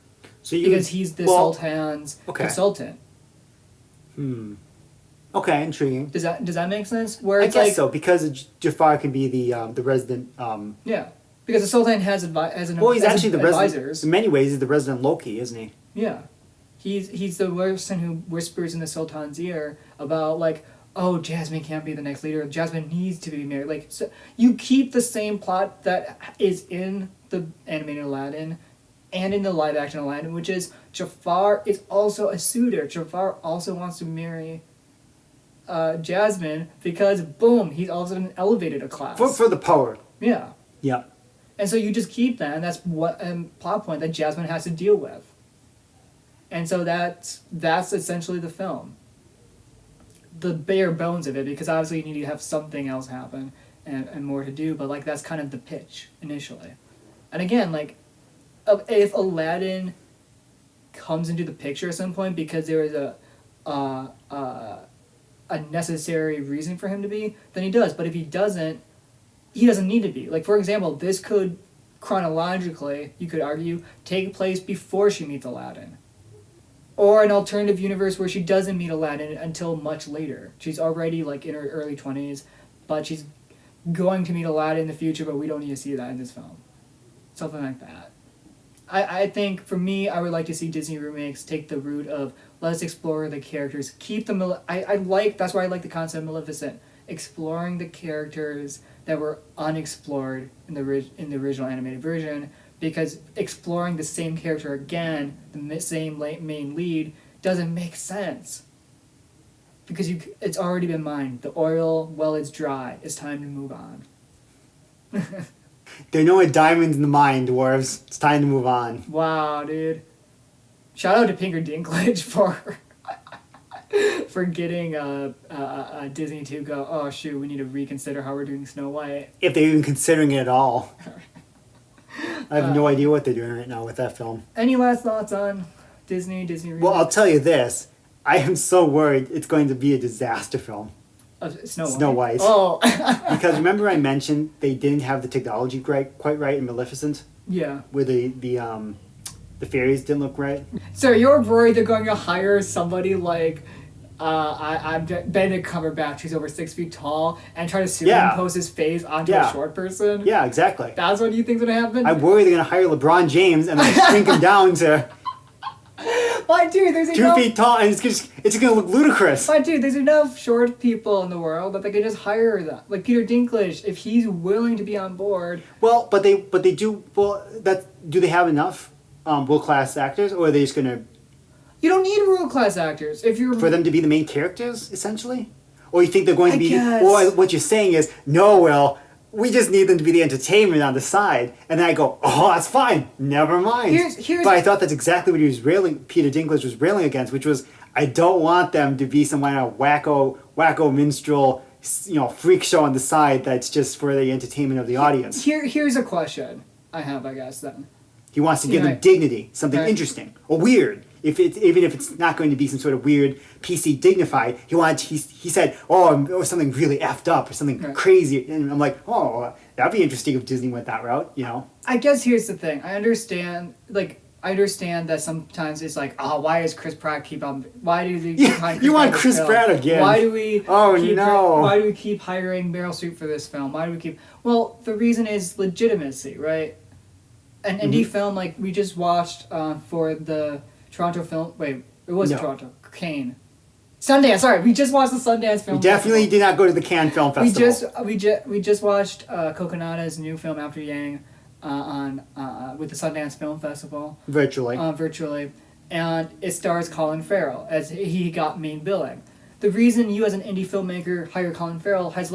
Because he's the Sultan's consultant. Okay, intriguing. Does that make sense? Where I it's guess so, because Jafar can be the resident. Yeah, because the Sultan has he's actually the advisors. resident. In many ways, he's the resident Loki, isn't he? Yeah, he's the person who whispers in the Sultan's ear about like, oh, Jasmine can't be the next leader. Jasmine needs to be married. Like, so you keep the same plot that is in the animated Aladdin and in the live action Aladdin, which is Jafar is also a suitor. Jafar also wants to marry Jasmine, because boom, he's all of a sudden elevated a class. For the power. Yeah. Yeah. And so you just keep that, and that's what plot point that Jasmine has to deal with. And so that's essentially the film. The bare bones of it, because obviously you need to have something else happen and more to do, but like that's kind of the pitch initially. And again, like if Aladdin comes into the picture at some point because there is a necessary reason for him to be, then he does. But if he doesn't need to be. Like, for example, this could chronologically, you could argue, take place before she meets Aladdin. Or an alternative universe where she doesn't meet Aladdin until much later. She's already like in her early 20s, but she's going to meet Aladdin in the future, but we don't need to see that in this film. Something like that. I think, for me, I would like to see Disney remakes take the route of, let's explore the characters, keep them... that's why I like the concept of Maleficent. Exploring the characters that were unexplored in the original animated version, because exploring the same character again, the same main lead, doesn't make sense. Because it's already been mined. The oil, well, it's dry. It's time to move on. There are no diamonds in the mine, dwarves. It's time to move on. Wow, dude. Shout out to Pinker Dinklage for getting Disney to go, oh shoot, we need to reconsider how we're doing Snow White. If they're even considering it at all. I have no idea what they're doing right now with that film. Any last thoughts on Disney remakes? Well, I'll tell you this. I am so worried it's going to be a disaster film. Snow White. Oh. Because remember I mentioned they didn't have the technology quite right in Maleficent? Yeah. Where the fairies didn't look right? So you're worried they're going to hire somebody like I'm Benedict Cumberbatch, who's over 6 feet tall, and try to superimpose his face onto a short person? Yeah, exactly. That's what you think's going to happen? I'm worried they're going to hire LeBron James and then shrink him down to... But dude, there's 2 feet tall, and it's gonna look ludicrous. But dude, there's enough short people in the world that they can just hire them. Like Peter Dinklage, if he's willing to be on board. Well, but they do. Well, do they have enough world class actors, or are they just gonna? You don't need world class actors if you're for them to be the main characters, essentially. Or you think they're going to be? Guess. Or what you're saying is, no, Will. We just need them to be the entertainment on the side. And then I go, oh, that's fine. Never mind. But I thought that's exactly what Peter Dinklage was railing against, which was, I don't want them to be some kind of wacko minstrel, freak show on the side that's just for the entertainment of the audience. Here's a question I have, I guess, then. He wants to give them dignity, something interesting, or weird. Even if it's not going to be some sort of weird PC dignified, he said, or something really effed up or something crazy, and I'm like, oh, that'd be interesting if Disney went that route, I guess here's the thing. I understand that sometimes it's like, oh, why does Chris Pratt keep on? Why do they keep hiring? You want Chris Pratt again? Why do we? Why do we keep hiring Meryl Streep for this film? Why do we keep? Well, the reason is legitimacy, right? an indie film like we just watched for the Toronto film. Wait, it wasn't No. Toronto. Cannes. Sundance. Sorry, we just watched the Sundance Film. We definitely Festival. did not go to the Cannes Film Festival. We just watched Coconada's new film After Yang on with the Sundance Film Festival virtually, and it stars Colin Farrell as he got main billing. The reason you as an indie filmmaker hire Colin Farrell has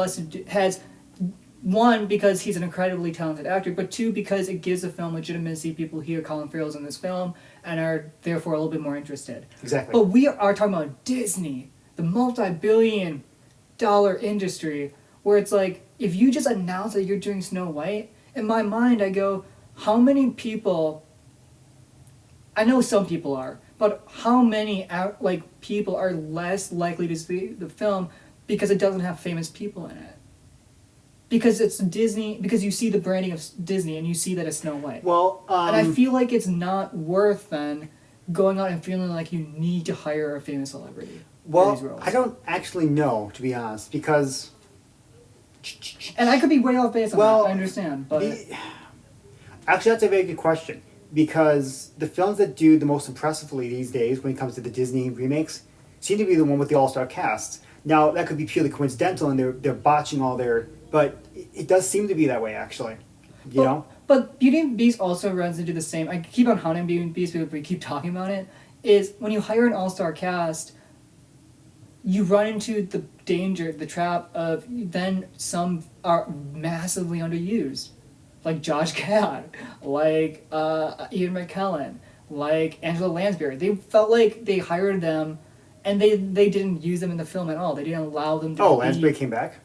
one, because he's an incredibly talented actor, but two, because it gives the film legitimacy. People hear Colin Farrell's in this film and are therefore a little bit more interested. Exactly. But we are talking about Disney, the multi-billion-dollar industry, where it's like, if you just announce that you're doing Snow White, in my mind I go, how many people, I know some people are, but how many people are less likely to see the film because it doesn't have famous people in it? Because it's Disney, because you see the branding of Disney and you see that it's Snow White. Well, and I feel like it's not worth then going out and feeling like you need to hire a famous celebrity for these roles. I don't actually know, to be honest, because... And I could be way off base on that, I understand. But actually, that's a very good question. Because the films that do the most impressively these days when it comes to the Disney remakes seem to be the one with the all-star casts. Now, that could be purely coincidental and they're botching all their... But it does seem to be that way, actually. You know? But Beauty and the Beast also runs into the same... I keep on haunting Beauty and the Beast because we keep talking about it. Is when you hire an all-star cast, you run into the danger, the trap of then some are massively underused. Like Josh Gad, like Ian McKellen, like Angela Lansbury. They felt like they hired them and they didn't use them in the film at all. They didn't allow them to Lansbury came back?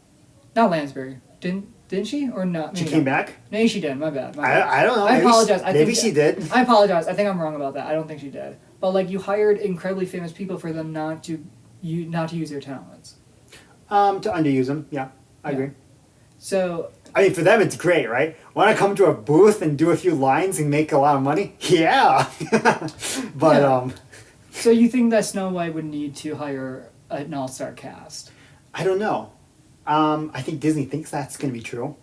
Not Lansbury. Didn't she? Or not? She came back? Maybe she did. My bad. I don't know. I apologize. Maybe she did. I apologize. I think I'm wrong about that. I don't think she did. But like, you hired incredibly famous people for them not to use their talents. To underuse them, yeah. I agree. So... I mean, for them, it's great, right? Want to come to a booth and do a few lines and make a lot of money? Yeah! But, yeah. So you think that Snow White would need to hire an all-star cast? I don't know. I think Disney thinks that's going to be true.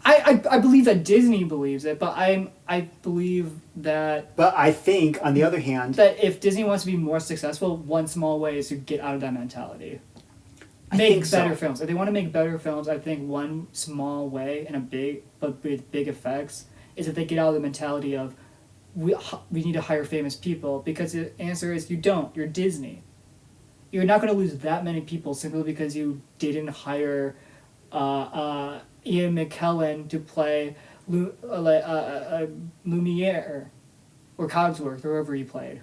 I believe that Disney believes it, but I believe that... But I think, on the other hand... That if Disney wants to be more successful, one small way is to get out of that mentality. Make better films. If they want to make better films, I think one small way and with big effects is if they get out of the mentality of we need to hire famous people, because the answer is you don't. You're Disney. You're not going to lose that many people simply because you didn't hire Ian McKellen to play Lumiere or Cogsworth or whoever he played,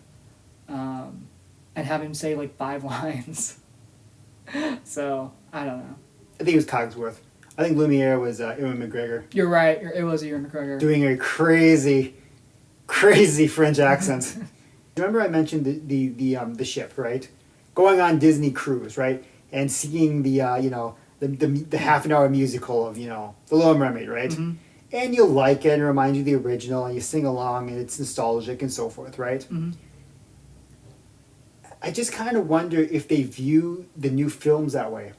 and have him say like 5 lines. So, I don't know. I think it was Cogsworth. I think Lumiere was Ewan McGregor. You're right. It was Ewan McGregor. Doing a crazy French accent. Remember I mentioned the ship, right? Going on Disney cruise, right? And seeing the half an hour musical of, The Little Mermaid, right? Mm-hmm. And you like it and it reminds you of the original and you sing along and it's nostalgic and so forth, right? Mm-hmm. I just kind of wonder if they view the new films that way.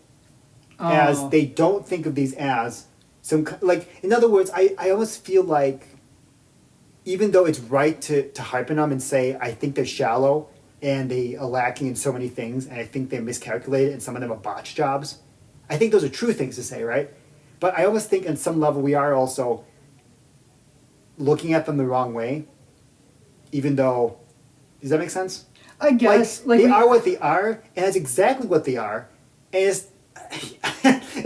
As they don't think of these as some... Like, in other words, I almost feel like even though it's right to hype on them and say, I think they're shallow and they are lacking in so many things and I think they're miscalculated and some of them are botch jobs, I think those are true things to say, right? But I almost think on some level we are also looking at them the wrong way, even though... Does that make sense? I guess. They are what they are, and that's exactly what they are. And it's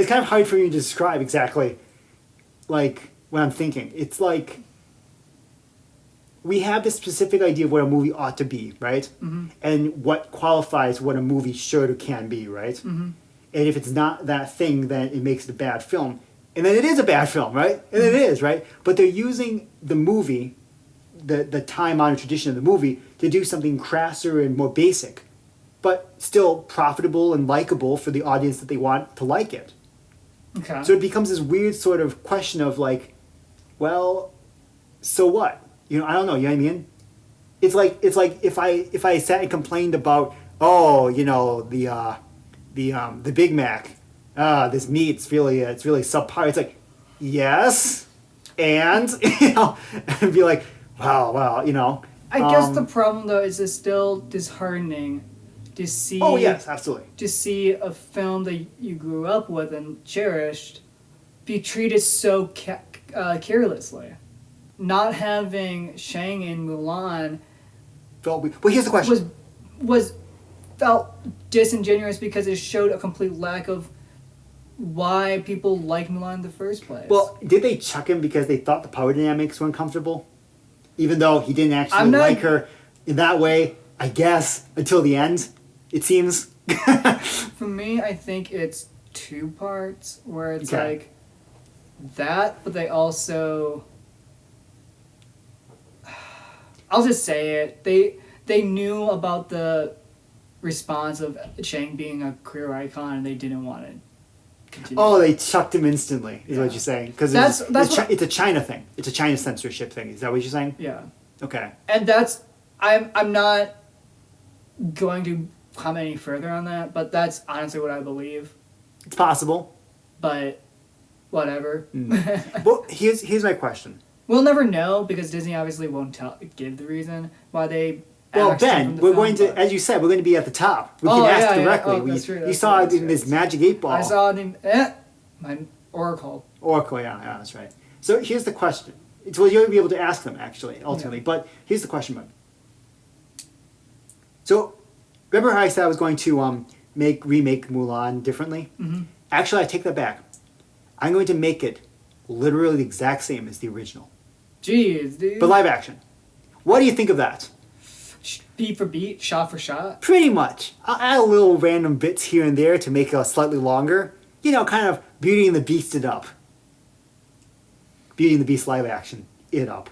kind of hard for me to describe exactly, like, what I'm thinking. It's like, we have this specific idea of what a movie ought to be, right? Mm-hmm. And what qualifies what a movie should or can be, right? Mm-hmm. And if it's not that thing, then it makes it a bad film. And then it is a bad film, right? And then it is, right? But they're using the movie, the time-honored tradition of the movie, to do something crasser and more basic, but still profitable and likable for the audience that they want to like it. Okay. So it becomes this weird sort of question of like, well, so what? I don't know. You know what I mean? It's like if I sat and complained about the Big Mac, this meat's really it's really subpar. It's like, yes, and and be like, Well, you know. I guess the problem though is it's still disheartening to see. Oh yes, absolutely. To see a film that you grew up with and cherished be treated so carelessly. Not having Shang in Mulan Well, here's the question. was felt disingenuous because it showed a complete lack of why people like Mulan in the first place. Well, did they chuck him because they thought the power dynamics were uncomfortable? Even though he didn't actually like her in that way, I guess, until the end, it seems. For me, I think it's two parts where it's Okay. like that, but they also... I'll just say it. They knew about the response of Chang being a queer icon and they didn't want to continue. Oh, they chucked him instantly, is what you're saying. Because it's a China thing. It's a China censorship thing. Is that what you're saying? Yeah. Okay. And that's... I'm not going to comment any further on that, but that's honestly what I believe. It's possible. But whatever. Well, here's my question. We'll never know because Disney obviously won't give the reason why they... Well, axed him Ben, from the we're film, going to, but- as you said, we're going to be at the top. We can Oh, ask yeah, yeah. directly. Oh, that's true, You that's saw true, it in that's this magic 8 ball. I saw it in... my Oracle. Oracle, yeah, that's right. So here's the question. Well, you'll be able to ask them, actually, ultimately. Yeah. But here's the question, Bud. So, remember how I said I was going to remake Mulan differently? Mm-hmm. Actually, I take that back. I'm going to make it literally the exact same as the original. Jeez, dude. But live action. What do you think of that? Beat for beat, shot for shot. Pretty much. I'll add a little random bits here and there to make it slightly longer. You know, kind of Beauty and the Beast it up. Beauty and the Beast live action it up.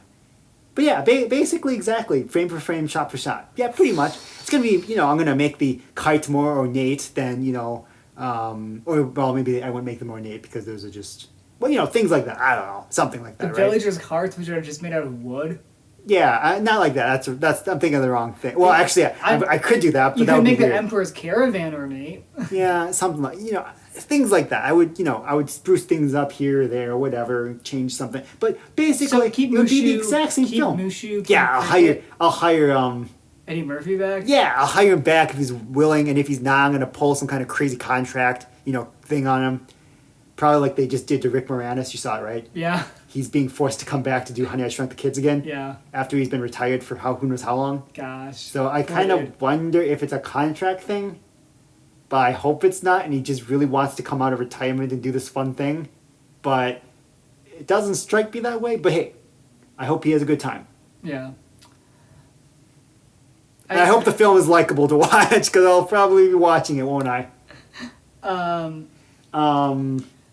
But yeah, basically exactly, frame for frame, shot for shot. Yeah, pretty much. It's going to be, I'm going to make the kite more ornate than, or, well, maybe I wouldn't make them ornate because those are just, things like that. I don't know. Something like that, The right? villagers' hearts, which are just made out of wood. Yeah, not like that. That's I'm thinking of the wrong thing. Well, actually, I could do that, but You that could would be make the weird. Emperor's Caravan ornate. Yeah, something like, things like that. I would spruce things up here or there or whatever, change something. But basically, So keep it would be the Mushu- exact same keep film. Mushu, keep Yeah, I'll hire Eddie Murphy back. yeah, I'll hire him back if he's willing, and if he's not, I'm gonna pull some kind of crazy contract, thing on him. Probably like they just did to Rick Moranis. You saw it, right? Yeah. He's being forced to come back to do Honey, I Shrunk the Kids again. Yeah. After he's been retired for who knows how long. Gosh. So I Poor kind dude. of wonder if it's a contract thing, but I hope it's not, and he just really wants to come out of retirement and do this fun thing. But it doesn't strike me that way. But hey, I hope he has a good time. Yeah. And I hope the film is likable to watch, because I'll probably be watching it, won't I?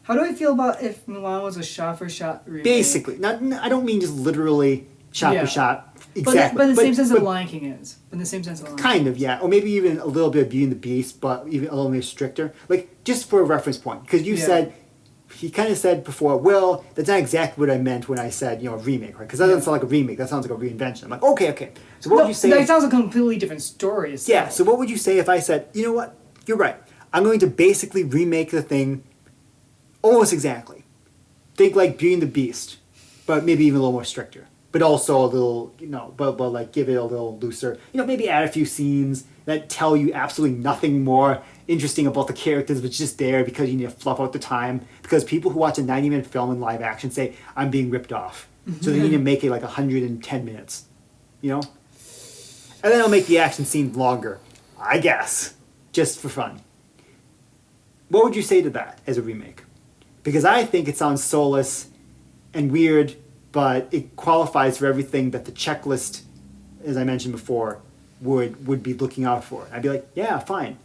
How do I feel about if Mulan was a shot-for-shot remake? Basically. I don't mean just literally shot Yeah. for shot. Exactly. But in the same sense that Lion King is. In the same sense that Lion Kind of, yeah. Or maybe even a little bit of Beauty and the Beast, but even a little more stricter. Like, just for a reference point. Because you said, he kind of said before, well, that's not exactly what I meant when I said, a remake, right? Because that doesn't sound like a remake. That sounds like a reinvention. I'm like, okay. So what would you say? That sounds like a completely different story. Itself. Yeah, so what would you say if I said, you know what? You're right. I'm going to basically remake the thing almost exactly. Think like Beauty and the Beast, but maybe even a little more stricter. But also a little, but like give it a little looser. Maybe add a few scenes that tell you absolutely nothing more interesting about the characters, but just there because you need to fluff out the time. Because people who watch a 90-minute film in live action say, I'm being ripped off. So they need to make it like 110 minutes. And then I'll make the action scene longer, I guess, just for fun. What would you say to that as a remake? Because I think it sounds soulless and weird, but it qualifies for everything that the checklist, as I mentioned before, would be looking out for. I'd be like, yeah, fine.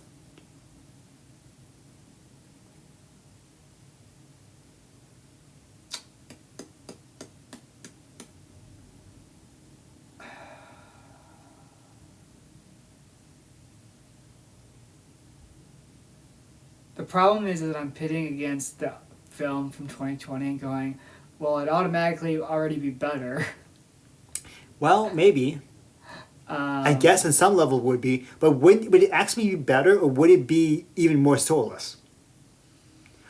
The problem is that I'm pitting against the film from 2020 and going, well, it'd automatically already be better. Well, maybe. I guess on some level it would be, but would it actually be better, or would it be even more soulless?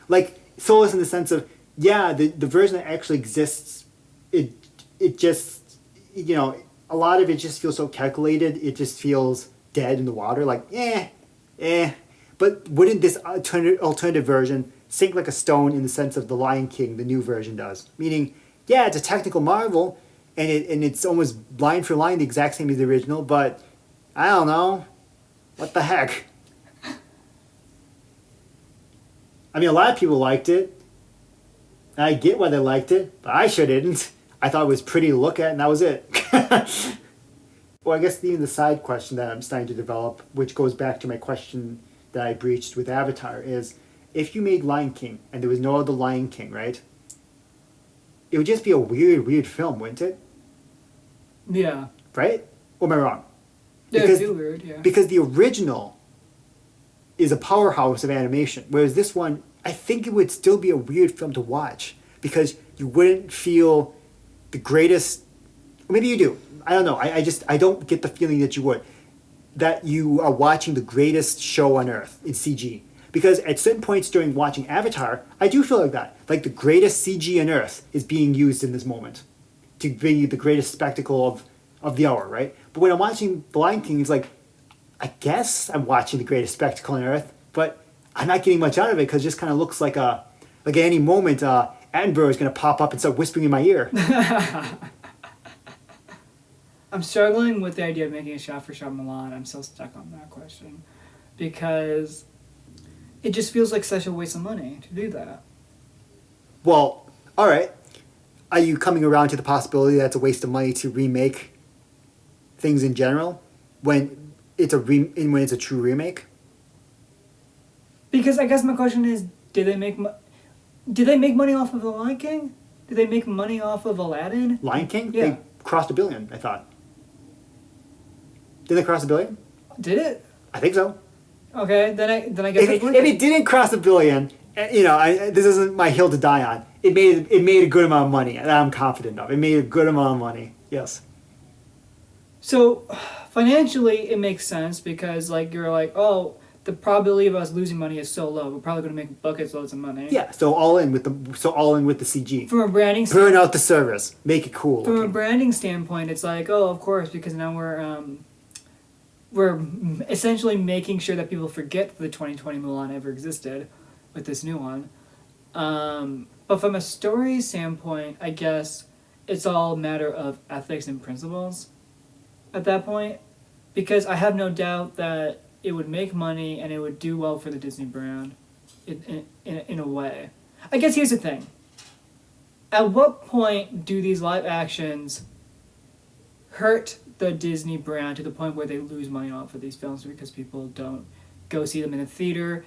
Like, soulless in the sense of, yeah, the version that actually exists, it just a lot of it just feels so calculated. It just feels dead in the water. Like, eh. But wouldn't this alternative version sink like a stone in the sense of The Lion King, the new version does? Meaning, yeah, it's a technical marvel, and it's almost line for line the exact same as the original, but I don't know. What the heck? I mean, a lot of people liked it. And I get why they liked it, but I sure didn't. I thought it was pretty to look at, and that was it. Well, I guess even the side question that I'm starting to develop, which goes back to my question that I breached with Avatar, is if you made Lion King and there was no other Lion King, right? It would just be a weird film, wouldn't it? Yeah. Right? Or am I wrong? Yeah, it'd be weird, yeah. Because the original is a powerhouse of animation, whereas this one, I think it would still be a weird film to watch because you wouldn't feel the greatest. Or maybe you do. I don't know. I don't get the feeling that you would. That you are watching the greatest show on earth in CG. Because at certain points during watching Avatar, I do feel like that. Like the greatest CG on earth is being used in this moment to bring you the greatest spectacle of the hour, right? But when I'm watching The Lion King, it's like, I guess I'm watching the greatest spectacle on earth, but I'm not getting much out of it because it just kind of looks like at any moment, Attenborough is going to pop up and start whispering in my ear. I'm struggling with the idea of making a shot for shot Milan. I'm still stuck on that question because it just feels like such a waste of money to do that. Well, all right. Are you coming around to the possibility that it's a waste of money to remake things in general when it's when it's a true remake? Because I guess my question is, did they make money off of The Lion King? Did they make money off of Aladdin? Lion King? Yeah. They crossed $1 billion, I thought. Did they cross $1 billion? Did it? I think so. Okay, then I guess If it didn't cross $1 billion, this isn't my hill to die on. It made a good amount of money, and I'm confident of. It made a good amount of money. Yes. So, financially, it makes sense because you're like, oh, the probability of us losing money is so low. We're probably going to make buckets loads of money. Yeah. So all in with the CG. From a branding burn out the service, make it cool. From a branding standpoint, it's like, oh, of course, because now we're essentially making sure that people forget that the 2020 Mulan ever existed with this new one. But from a story standpoint, I guess it's all a matter of ethics and principles at that point. Because I have no doubt that it would make money and it would do well for the Disney brand in a way. I guess here's the thing. At what point do these live actions hurt the Disney brand to the point where they lose money off of these films because people don't go see them in a theater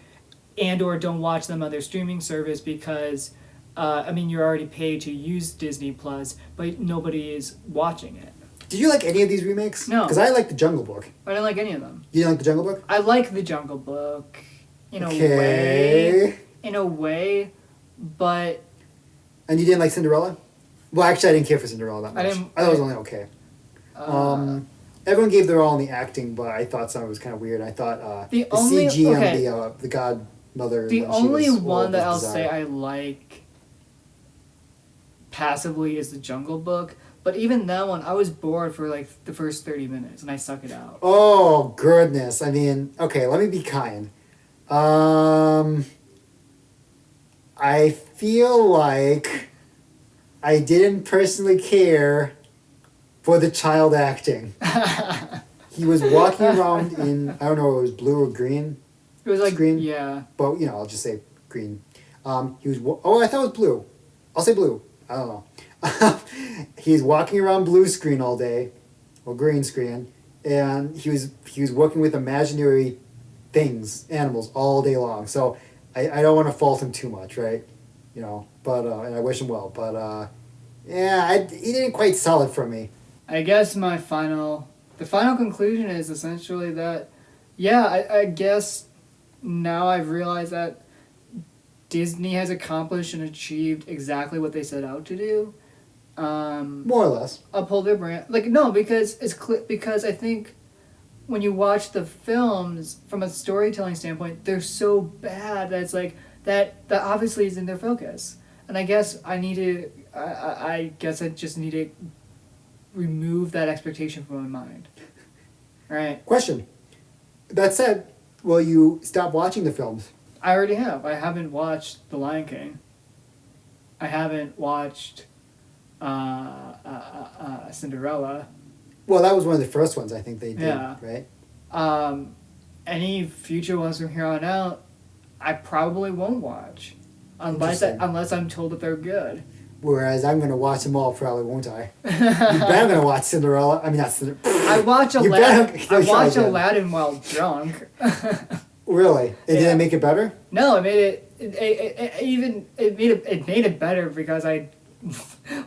and or don't watch them on their streaming service because, you're already paid to use Disney Plus, but nobody is watching it. Did you like any of these remakes? No. Because I like The Jungle Book. I didn't like any of them. You didn't like The Jungle Book? I like The Jungle Book in a way, but... And you didn't like Cinderella? Well, actually, I didn't care for Cinderella that much. I thought it was only okay. Everyone gave their all in the acting, but I thought some of it was kind of weird. I thought the CG on the godmother... The only one that I'll say I like passively is The Jungle Book. But even that one, I was bored for the first 30 minutes, and I suck it out. Oh, goodness. Okay, let me be kind. I feel like I didn't personally care for the child acting. He was walking around in, I don't know if it was blue or green. It was green. Yeah. But, I'll just say green. He was, I thought it was blue. I'll say blue. I don't know. He's walking around blue screen all day, or green screen, and he was working with imaginary things, animals, all day long. So I don't want to fault him too much, right? But and I wish him well. But he didn't quite sell it for me. I guess the final conclusion is essentially that, I guess now I've realized that Disney has accomplished and achieved exactly what they set out to do. More or less. Uphold their brand. No, because because I think when you watch the films from a storytelling standpoint, they're so bad that it's that obviously isn't their focus. And I guess I just need to remove that expectation from my mind. Right? Question. That said, will you stop watching the films? I already have. I haven't watched The Lion King. I haven't watched Cinderella. Well, that was one of the first ones I think they did, Yeah. right? Any future ones from here on out, I probably won't watch. Unless I'm told that they're good. Whereas I'm going to watch them all, probably, won't I? You bet I'm going to watch Cinderella. I mean, not Cinderella. I watch You Aladdin. better- I watch again. Aladdin while drunk. Really? It Yeah. didn't make it better? No, it made it made it better because I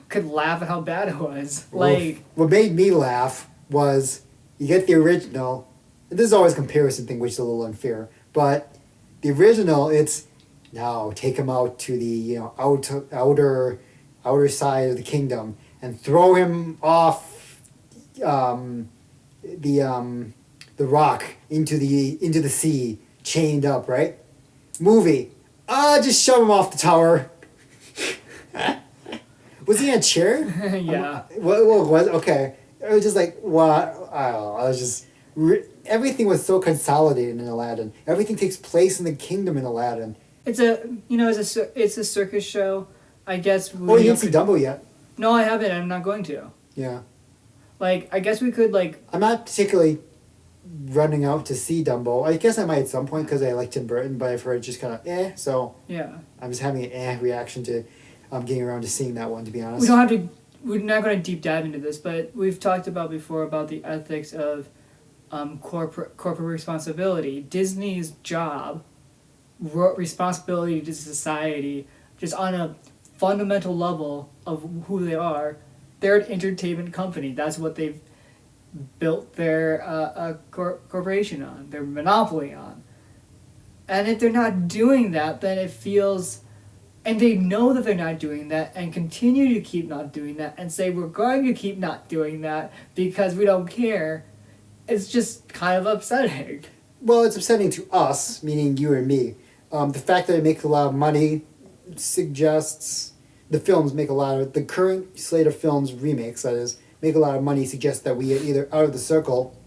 could laugh at how bad it was. Like, What made me laugh was you get the original. And this is always a comparison thing, which is a little unfair. But the original, it's now take him out to the outer side of the kingdom and throw him off the rock into the sea, chained up, right? Movie. Just shove him off the tower. Was he in a chair? yeah. What was okay? It was just like what I don't know. I was just everything was so consolidated in Aladdin. Everything takes place in the kingdom in Aladdin. It's a circus show. I guess. Oh, you didn't see Dumbo yet? No, I haven't. I'm not going to. Yeah, Like, I guess we could like. I'm not particularly running out to see Dumbo. I guess I might at some point because I like Tim Burton, but I've heard just kind of So Yeah. I'm just having an reaction to getting around to seeing that one. To be honest, We don't have to. We're not going to deep dive into this, but we've talked about before about the ethics of corporate responsibility. Disney's job, responsibility to society, just on a fundamental level of who they are. They're an entertainment company. That's what they've built their corporation on, their monopoly on. And if they're not doing that, then it feels... And they know that they're not doing that and continue to keep not doing that and say, we're going to keep not doing that because we don't care. It's just kind of upsetting. Well, it's upsetting to us, meaning you and me. The fact that it makes a lot of money suggests the films make a lot of... The current slate of films, remakes, that is, make a lot of money suggests that we are either out of the circle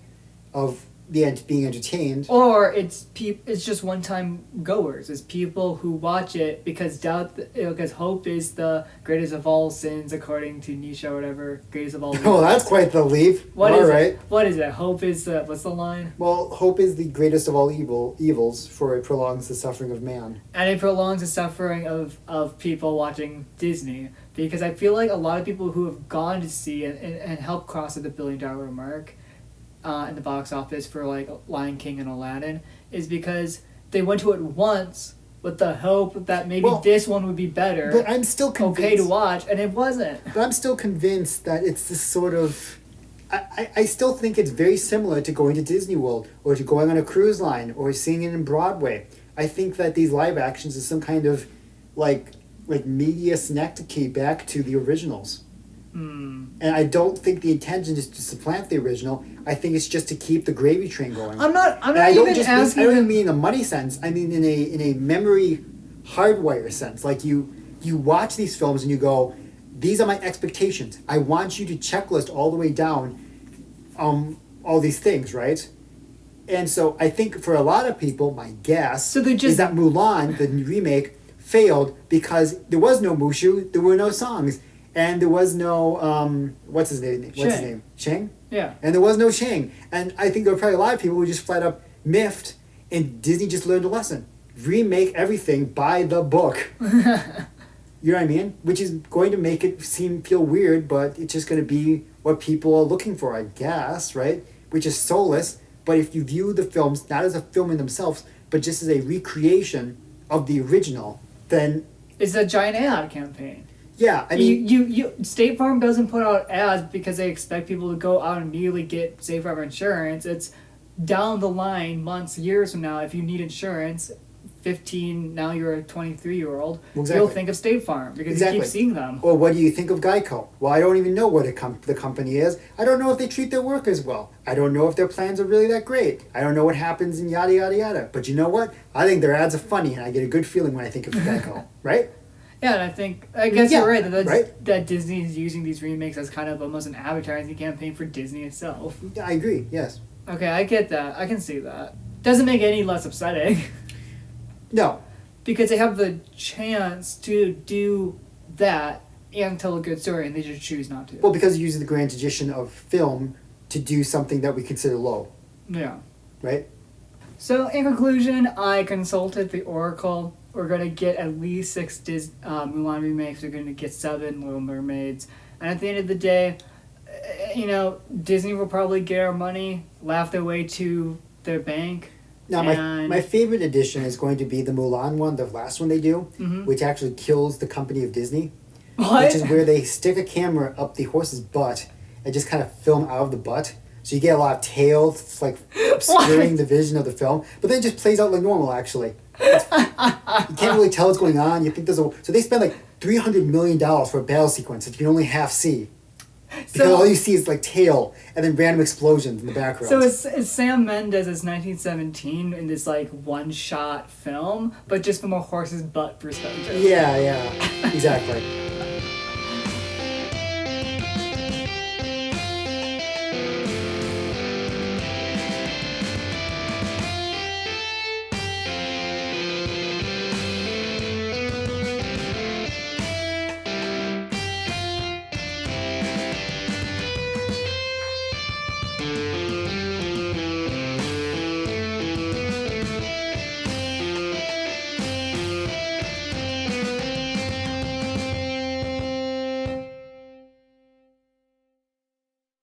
of being entertained. Or it's just one-time goers. It's people who watch it because because hope is the greatest of all sins, according to Nietzsche or whatever. Greatest of all. Oh, that's quite the leap. What all is right. it? What is it? Hope is the... What's the line? Well, hope is the greatest of all evils, for it prolongs the suffering of man. And it prolongs the suffering of people watching Disney. Because I feel like a lot of people who have gone to see and helped cross the $1 billion mark in the box office for like Lion King and Aladdin is because they went to it once with the hope that maybe this one would be better. But I'm still convinced... Okay to watch, and it wasn't. But I'm still convinced that it's this sort of... I still think it's very similar to going to Disney World or to going on a cruise line or seeing it in Broadway. I think that these live actions is some kind of like media snack to keep back to the originals. And I don't think the intention is to supplant the original. I think it's just to keep the gravy train going. I'm not I even don't asking. even mean in a money sense. I mean in a memory hardwire sense. Like you watch these films and you go, these are my expectations. I want you to checklist all the way down all these things, right? And so I think for a lot of people, my guess is that Mulan, the remake, failed because there was no Mushu, there were no songs, and there was no what's his name? Shang? Yeah. And there was no Shang. And I think there were probably a lot of people who just flat up miffed, and Disney just learned a lesson. Remake everything by the book. You know what I mean? Which is going to make it feel weird, but it's just going to be what people are looking for, I guess, right? Which is soulless. But if you view the films not as a film in themselves, but just as a recreation of the original, then... It's a giant ad campaign. Yeah, I mean... You State Farm doesn't put out ads because they expect people to go out and immediately get State Farm insurance. It's down the line, months, years from now, if you need insurance... 15, now you're a 23-year-old, Exactly. You'll think of State Farm because you keep seeing them. Or what do you think of Geico? Well, I don't even know what the company is. I don't know if they treat their workers well. I don't know if their plans are really that great. I don't know what happens in yada, yada, yada. But you know what? I think their ads are funny, and I get a good feeling when I think of Geico, right? Yeah, and I guess you're right right? that Disney is using these remakes as kind of almost an advertising campaign for Disney itself. I agree. Yes. Okay, I get that. I can see that. Doesn't make it any less upsetting. No. Because they have the chance to do that and tell a good story, and they just choose not to. Well, because it uses the grand tradition of film to do something that we consider low, Yeah. right? So, in conclusion, I consulted the Oracle. We're going to get at least 6 Mulan remakes. We're going to get 7 Little Mermaids. And at the end of the day, Disney will probably get our money, laugh their way to their bank. Now, my favorite edition is going to be the Mulan one, the last one they do, which actually kills the company of Disney. What? Which is where they stick a camera up the horse's butt and just kind of film out of the butt. So you get a lot of tail, like obscuring the vision of the film. But then it just plays out like normal, actually. You can't really tell what's going on. You think so they spend like $300 million for a battle sequence that you can only half see. Because all you see is like tail and then random explosions in the background. So it's Sam Mendes' 1917 in this like one-shot film, but just from a horse's butt perspective. Yeah, exactly.